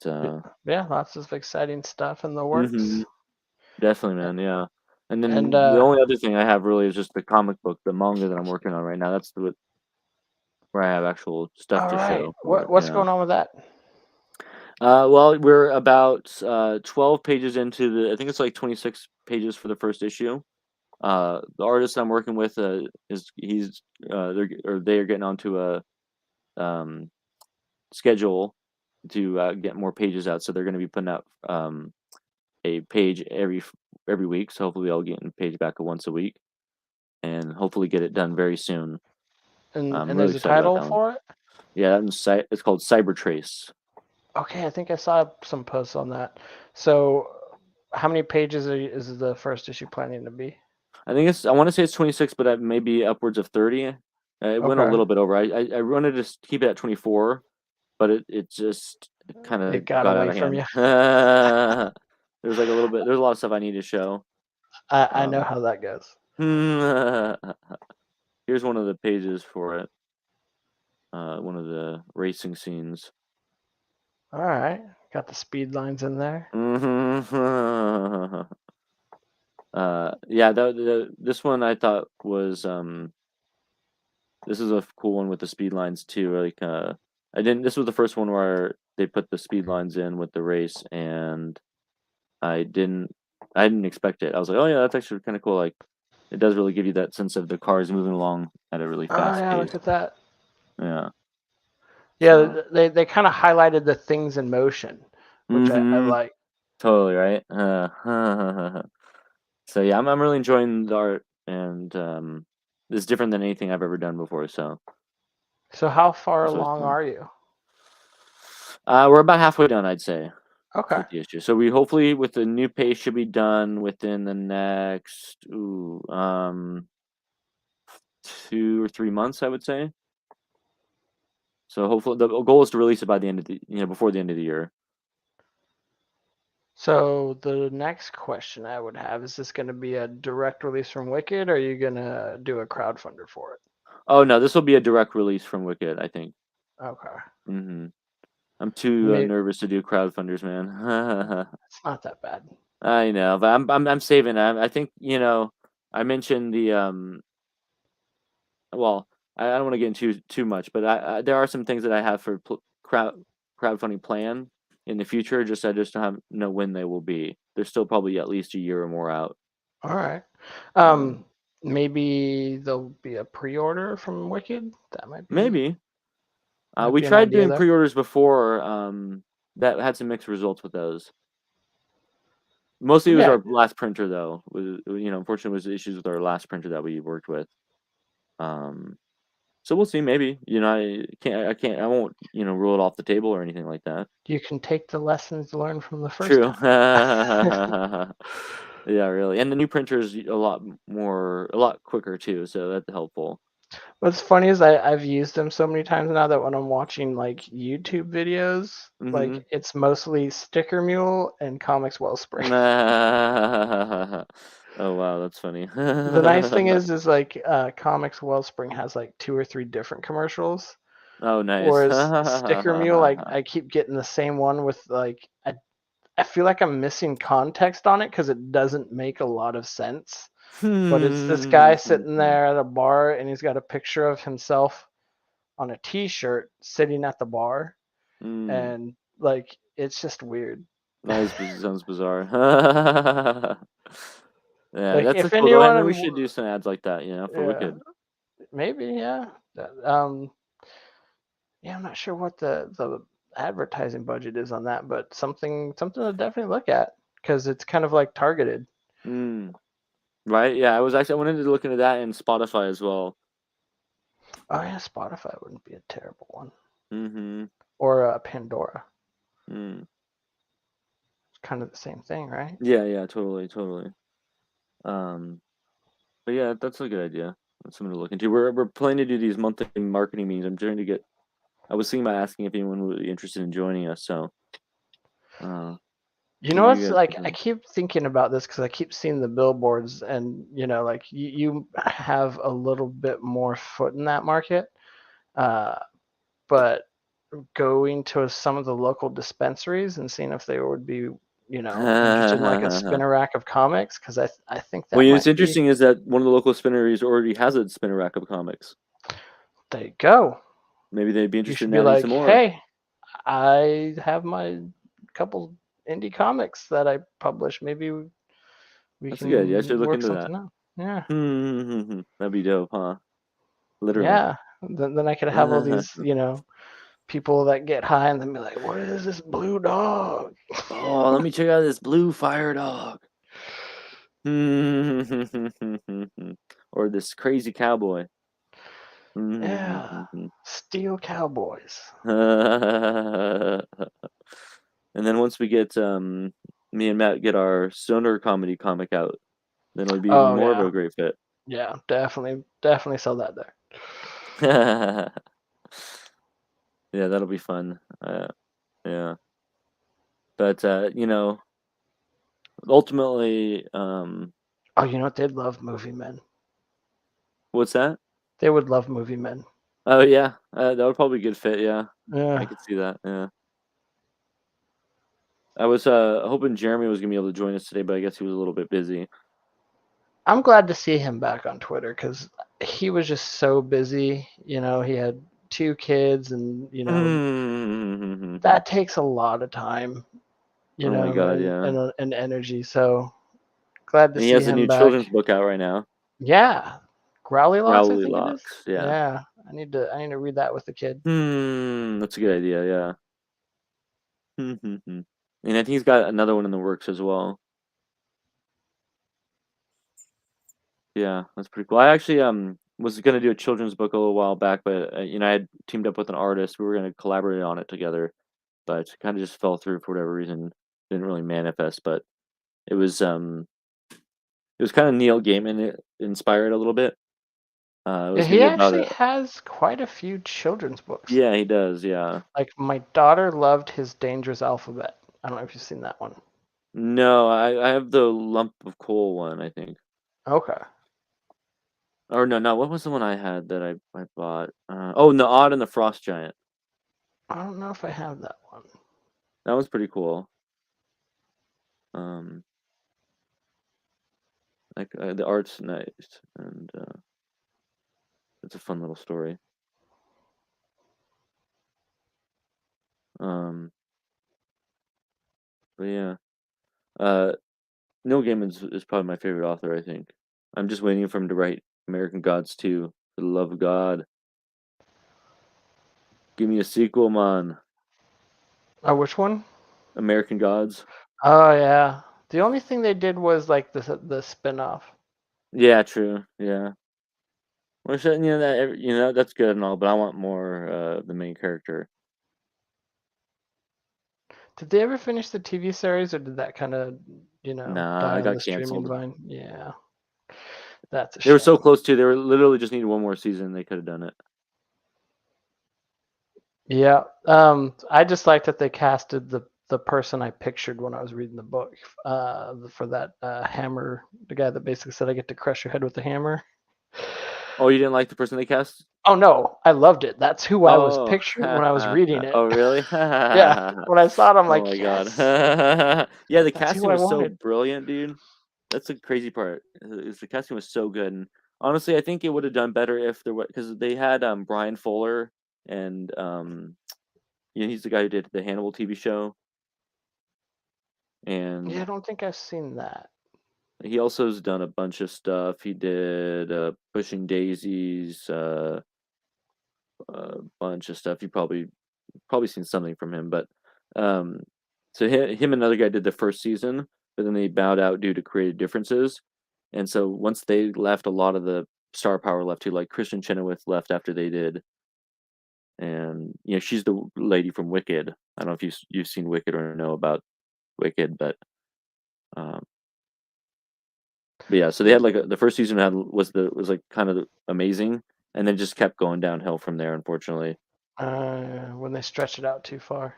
Yeah, lots of exciting stuff in the works. mhm, definitely, man. Yeah. And then And the only other thing I have really is just the comic book, the manga that I'm working on right now. That's where I have actual stuff all to right, show for it. what's Yeah. going on with that? Well, we're about 12 pages into I think it's like 26 pages for the first issue. The artist I'm working with they are getting onto a schedule to get more pages out, so they're going to be putting out a page every week. So hopefully I'll get a page back once a week, and hopefully get it done very soon. I'm And really there's a excited about title that one. for it? Yeah, it's called Cybertrace. Okay, I think I saw some posts on that. So, how many pages is the first issue planning to be? I want to say it's 26, but maybe upwards of 30. It went a Okay. little bit over. I wanted to keep it at 24, but it just kind of It got got out away of from hand. you. There's like there's a lot of stuff I need to show. I know how that goes. Here's one of the pages for it. One of the racing scenes. All right, got the speed lines in there. Yeah, this one I thought was this is a cool one with the speed lines too. Like this was the first one where they put the speed lines in with the race, and I didn't expect it. I was like, oh yeah, that's actually kind of cool. Like, it does really give you that sense of the cars moving along at a really Oh fast yeah, pace. look at that. Yeah. Yeah, they kind of highlighted the things in motion, which I like. Totally right. So yeah, I'm really enjoying the art, and it's different than anything I've ever done before. So how far that's always along fun. are you? We're about halfway done, I'd say, Okay. with the issue. So we hopefully with the new page should be done within the next 2 or 3 months, I would say. So hopefully the goal is to release it by the end of before the end of the year. So the next question I would have is this going to be a direct release from Wikid, or are you going to do a crowdfunder for it? Oh no, this will be a direct release from Wikid, I think. Okay. I'm too nervous to do crowdfunders, man. It's not that bad. I know, but I'm saving. I think I mentioned the well, I don't want to get into too much, but there are some things that I have for crowdfunding plan in the future. I just don't know when they will be. They're still probably at least a year or more out. All right. Maybe there'll be a pre-order from Wikid. That might be. Maybe. Might We be an tried idea doing there. pre-orders before. That had some mixed results with those. Mostly it was our last printer, though. Unfortunately, it was issues with our last printer that we worked with. So we'll see. Maybe I won't rule it off the table or anything like that. You can take the lessons learned from the first True. time. Yeah, really. And the new printer is a lot quicker too, so that's helpful. What's funny is I've used them so many times now that when I'm watching like YouTube videos, Mm-hmm. like it's mostly Sticker Mule and Comics Wellspring. Oh wow, that's funny. The nice thing is like Comics Wellspring has like 2 or 3 different commercials, Oh nice. whereas Sticker Mule, like I keep getting the same one with like I feel like I'm missing context on it because it doesn't make a lot of sense. But it's this guy sitting there at a bar and he's got a picture of himself on a t-shirt sitting at the bar, Mm, and like it's just weird. sounds bizarre. Yeah, Like that's a if cool though. I mean, we anyone, should do some ads like that, for yeah, Wicked. maybe, yeah. Yeah, I'm not sure what the advertising budget is on that, but something to definitely look at because it's kind of like targeted. Mm, right? Yeah, I wanted to look into that and Spotify as well. Oh yeah, Spotify wouldn't be a terrible one, Mm-hmm. or Pandora. Mm. It's kind of the same thing, right? Yeah, totally. Um, but yeah, that's a good idea. That's something to look into. We're planning to do these monthly marketing meetings. I'm trying to get. I was thinking about asking if anyone would be interested in joining us. So, You know maybe what's you guys like? I could. keep thinking about this because I keep seeing the billboards, and like you have a little bit more foot in that market, uh, but going to some of the local dispensaries and seeing if they would be, interested in like a spinner rack of comics, because I think Well, that what's might be. interesting is that one of the local spinneries already has a spinner rack of comics. There you go. Maybe they'd be You interested should in be adding some like, more. hey, I have my couple indie comics that I publish. Maybe we That's a good idea. I can should look work into that. something out. Yeah. That'd be dope, huh? Literally. Yeah. Then I could have all these, people that get high and then be like, "What is this blue dog?" Oh, let me check out this blue fire dog. Or this crazy cowboy. Yeah. Steel Cowboys. And then once we get me and Matt get our stoner comedy comic out, then it'll be even Oh more of yeah. a great fit. Yeah, definitely sell that there. Yeah, that'll be fun. Yeah. But ultimately, Oh, you know what? They'd love Movie Men. what's that? They would love Movie Men. Oh yeah, that would probably be a good fit. Yeah, I Yeah. could see that. Yeah, I was hoping Jeremy was gonna be able to join us today, but I guess he was a little bit busy. I'm glad to see him back on Twitter because he was just so busy. He had 2 kids, and that takes a lot of time, Oh my God, and yeah. and energy. So glad to And he see has a him new back. children's book out right now, Yeah, Growly Locks, I Growly think it is. Locks. Yeah. Yeah, I need to read that with the kid. That's a good idea. Yeah. And I think he's got another one in the works as well. Yeah, that's pretty cool. I actually was gonna do a children's book a little while back, but I had teamed up with an artist. We were gonna collaborate on it together, but kind of just fell through for whatever reason. Didn't really manifest, but it was kind of Neil Gaiman inspired a little bit. It Yeah, was gonna he be about actually a has quite a few children's books. yeah, he does, yeah. Like my daughter loved his Dangerous Alphabet. I don't know if you've seen that one. No, I have the lump of coal one, I think. Okay. Or no, what was the one I had that I bought? The Odd and the Frost Giant. I don't know if I have that one. That was pretty cool. Um, like the art's nice, and it's a fun little story. Um, but yeah, uh, Neil Gaiman is probably my favorite author. I think I'm just waiting for him to write American Gods 2. For the love of God, give me a sequel, man. Oh, which one? American Gods. Oh yeah. The only thing they did was like the spin-off. Yeah, true. Yeah. Which that's good and all, but I want more the main character. Did they ever finish the TV series, or did that kind of, Nah, die I on got the streaming canceled. vine? Yeah. That's a They were so shame. close to. They were literally just needed one more season. They could have done it. Yeah. I just like that they casted the person I pictured when I was reading the book for that hammer, the guy that basically said I get to crush your head with a hammer. Oh, you didn't like the person they cast? Oh no, I loved it. That's who I was Oh, picturing when I was reading it. oh, really? Yeah. When I saw it, I'm Oh like, my yes, god. Yeah, the that's casting who I was so wanted. brilliant, dude. That's the crazy part. Is the casting was so good, and honestly, I think it would have done better if there was, because they had Brian Fuller, and he's the guy who did the Hannibal TV show, Yeah, I and don't think I've seen that. he also has done a bunch of stuff. He did Pushing Daisies, a bunch of stuff. You probably seen something from him, but um, so him and another guy did the first season, but then they bowed out due to creative differences, and so once they left, a lot of the star power left too. Like Kristen Chenoweth left after they did, and she's the lady from Wicked. I don't know if you've seen Wicked or know about Wicked, um, but yeah. So they had like the first season was like kind of amazing, and then just kept going downhill from there. Unfortunately. When they stretch it out too far.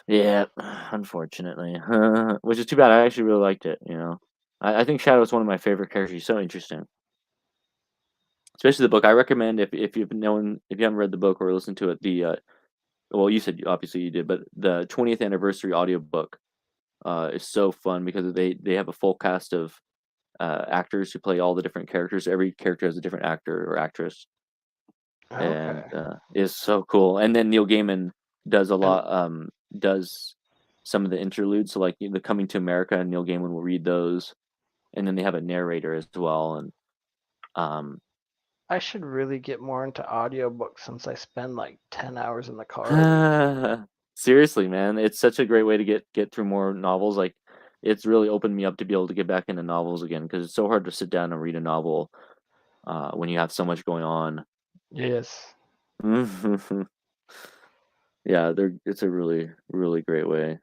Yeah, unfortunately, which is too bad. I actually really liked it. I think Shadow is one of my favorite characters. He's so interesting, especially the book. I recommend if you haven't read the book or listened to it, well, you said obviously you did, but the 20th anniversary audiobook is so fun because they have a full cast of actors who play all the different characters. Every character has a different actor or actress, and Okay. is so cool. And then Neil Gaiman does a And lot, does some of the interludes. So like the Coming to America, and Neil Gaiman will read those, and then they have a narrator as well. And um, I should really get more into audiobooks since I spend like 10 hours in the car a week. seriously, man, it's such a great way to get through more novels. Like it's really opened me up to be able to get back into novels again because it's so hard to sit down and read a novel when you have so much going on. Yes. Yeah, it's a really really great way.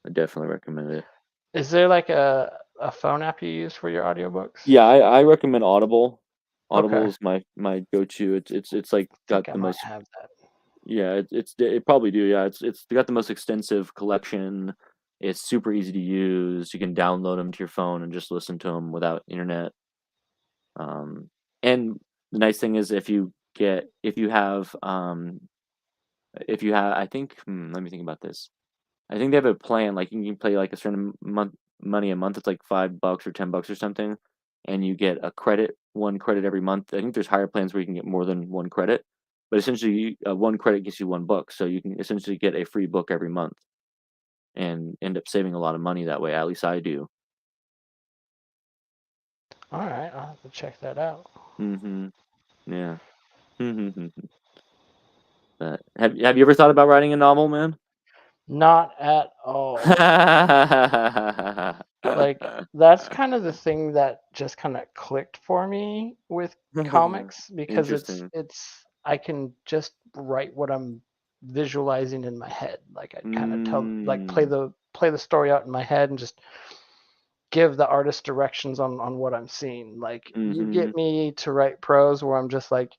I definitely recommend it. Is there like a phone app you use for your audiobooks? Yeah, I recommend Audible. Audible Okay. is my go-to. It's like I got think I the might most. have that. Yeah, it probably do. Yeah, it's got the most extensive collection. It's super easy to use. You can download them to your phone and just listen to them without internet. And the nice thing is if you have, I think, let me think about this. I think they have a plan, like you can pay like a certain money a month. It's like $5 or $10 or something, and you get 1 credit every month. I think there's higher plans where you can get more than 1 credit, but essentially, 1 credit gets you 1 book, so you can essentially get a free book every month, and end up saving a lot of money that way. At least I do. All right, I'll have to check that out. Mm-hmm. Yeah. But have you ever thought about writing a novel, man? Not at all. Like that's kind of the thing that just kind of clicked for me with comics because Interesting. it's I can just write what I'm visualizing in my head. Like I kind of Mm. play the story out in my head and just give the artist directions on what I'm seeing. Like you Mm-hmm. get me to write prose where I'm just like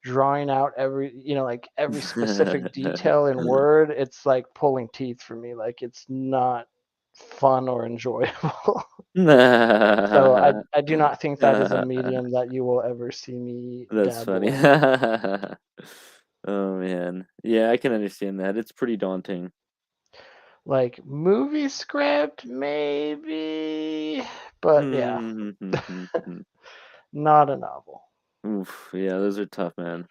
drawing out like every specific detail in word, it's like pulling teeth for me. Like it's not fun or enjoyable. So I do not think that is a medium that you will ever see me That's dabble funny. in. Oh man. Yeah, I can understand that. It's pretty daunting. Like movie script, maybe, but yeah, not a novel. Oof, yeah, those are tough, man.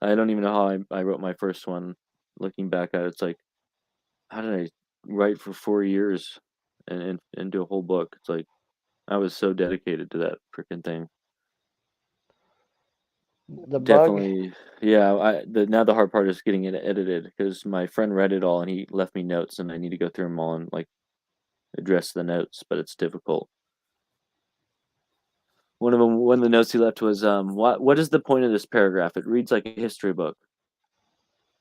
I don't even know how I wrote my first one. Looking back at it, it's like, how did I write for 4 years and do a whole book? It's like I was so dedicated to that freaking thing. The bug, Definitely, yeah. Now the hard part is getting it edited because my friend read it all and he left me notes and I need to go through them all and like address the notes, but it's difficult. One of the notes he left was, what is the point of this paragraph? It reads like a history book.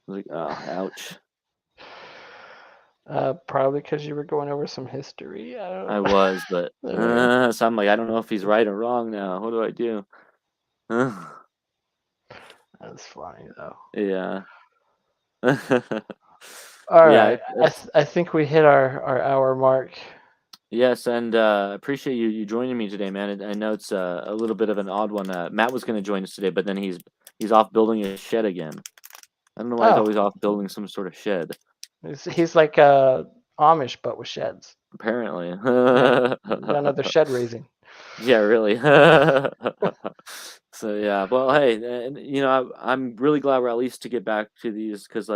I was like, oh, ouch. Probably because you were going over some history. I don't I know. was, but There we go. so I'm like, I don't know if he's right or wrong now. What do I do? That's funny though. Yeah. All Yeah, right, it's I think we hit our hour mark. yes, and appreciate you joining me today, man. I know it's a little bit of an odd one. Matt was going to join us today, but then he's off building a shed again. I don't know why he's Oh, always off building some sort of shed. he's like Amish but with sheds. Apparently. Yeah, got another shed raising. Yeah, really. So yeah, well, hey, and I'm really glad we're at least to get back to these because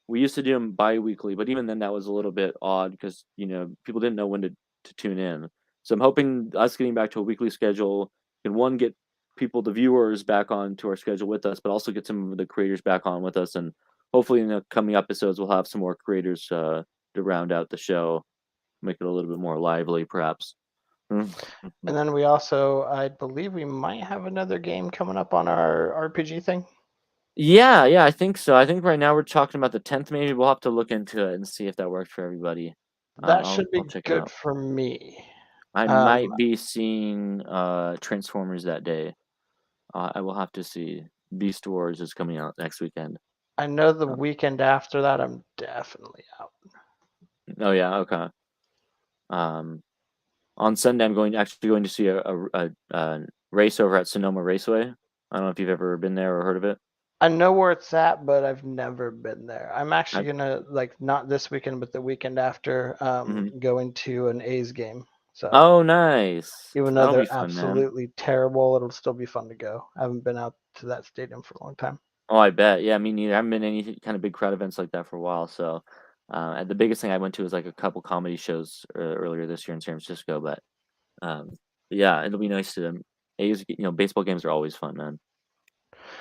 we used to do them bi-weekly, but even then that was a little bit odd because people didn't know when to tune in. So I'm hoping us getting back to a weekly schedule can one get the viewers back on to our schedule with us, but also get some of the creators back on with us, and hopefully in the coming episodes we'll have some more creators to round out the show, make it a little bit more lively, perhaps. And then we also, I believe we might have another game coming up on our RPG thing. Yeah, I think so. I think right now we're talking about the 10th. Maybe we'll have to look into it and see if that works for everybody. That I'll should be check it good out. for me. I Um, might be seeing Transformers that day. I will have to see. Beast Wars is coming out next weekend. I know the Oh, weekend after that, I'm definitely out. oh yeah, okay. Um, on Sunday I'm actually going to see a race over at Sonoma Raceway. I don't know if you've ever been there or heard of it. I know where it's at, but I've never been there. I'm actually I, gonna not this weekend, but the weekend after, mhm. going to an A's game. So Oh, nice. even though That'll be they're fun, man. absolutely terrible, it'll still be fun to go. I haven't been out to that stadium for a long time. Oh, I bet. Yeah, me neither. I haven't been to any kind of big crowd events like that for a while. So, and the biggest thing I went to was like a couple comedy shows earlier this year in San Francisco. Um, but yeah, it'll be nice to. A's, baseball games are always fun, man.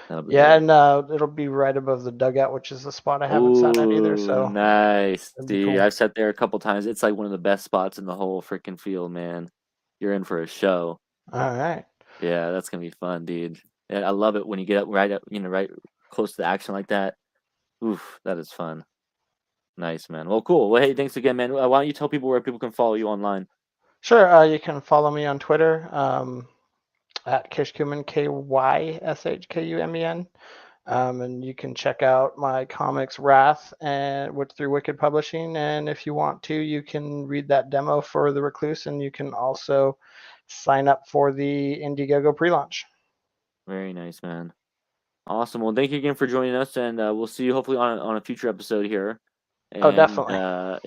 That'll be Yeah, great. and it'll be right above the dugout, which is the spot I haven't sat at either. Ooh, So nice, it'll be dude. cool. I've sat there a couple times. It's like one of the best spots in the whole freaking field, man. You're in for a show. All right. Yeah, that's gonna be fun, dude. And I love it when you get up right up, right close to the action like that. Oof, that is fun. Nice, man. Well, cool. Well, hey, thanks again, man. Why don't you tell people where people can follow you online? Sure. You can follow me on Twitter at Kishkumen, KYSHKUMEN. And you can check out my comics Wrath through Wikid Publishing. And if you want to, you can read that demo for The Recluse, and you can also sign up for the Indiegogo pre-launch. Very nice, man. Awesome. Well, thank you again for joining us, and we'll see you hopefully on a future episode here. Oh, And definitely.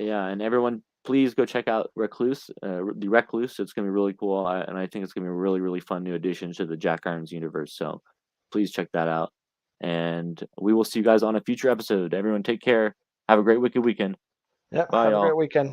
yeah, and everyone, please go check out Recluse, the Recluse. It's gonna be really cool, and I think it's gonna be a really, really fun new addition to the Jack Irons universe. So please check that out. And we will see you guys on a future episode. Everyone, take care. Have a great Wicked weekend. Yep. Bye, Have a y'all. great weekend.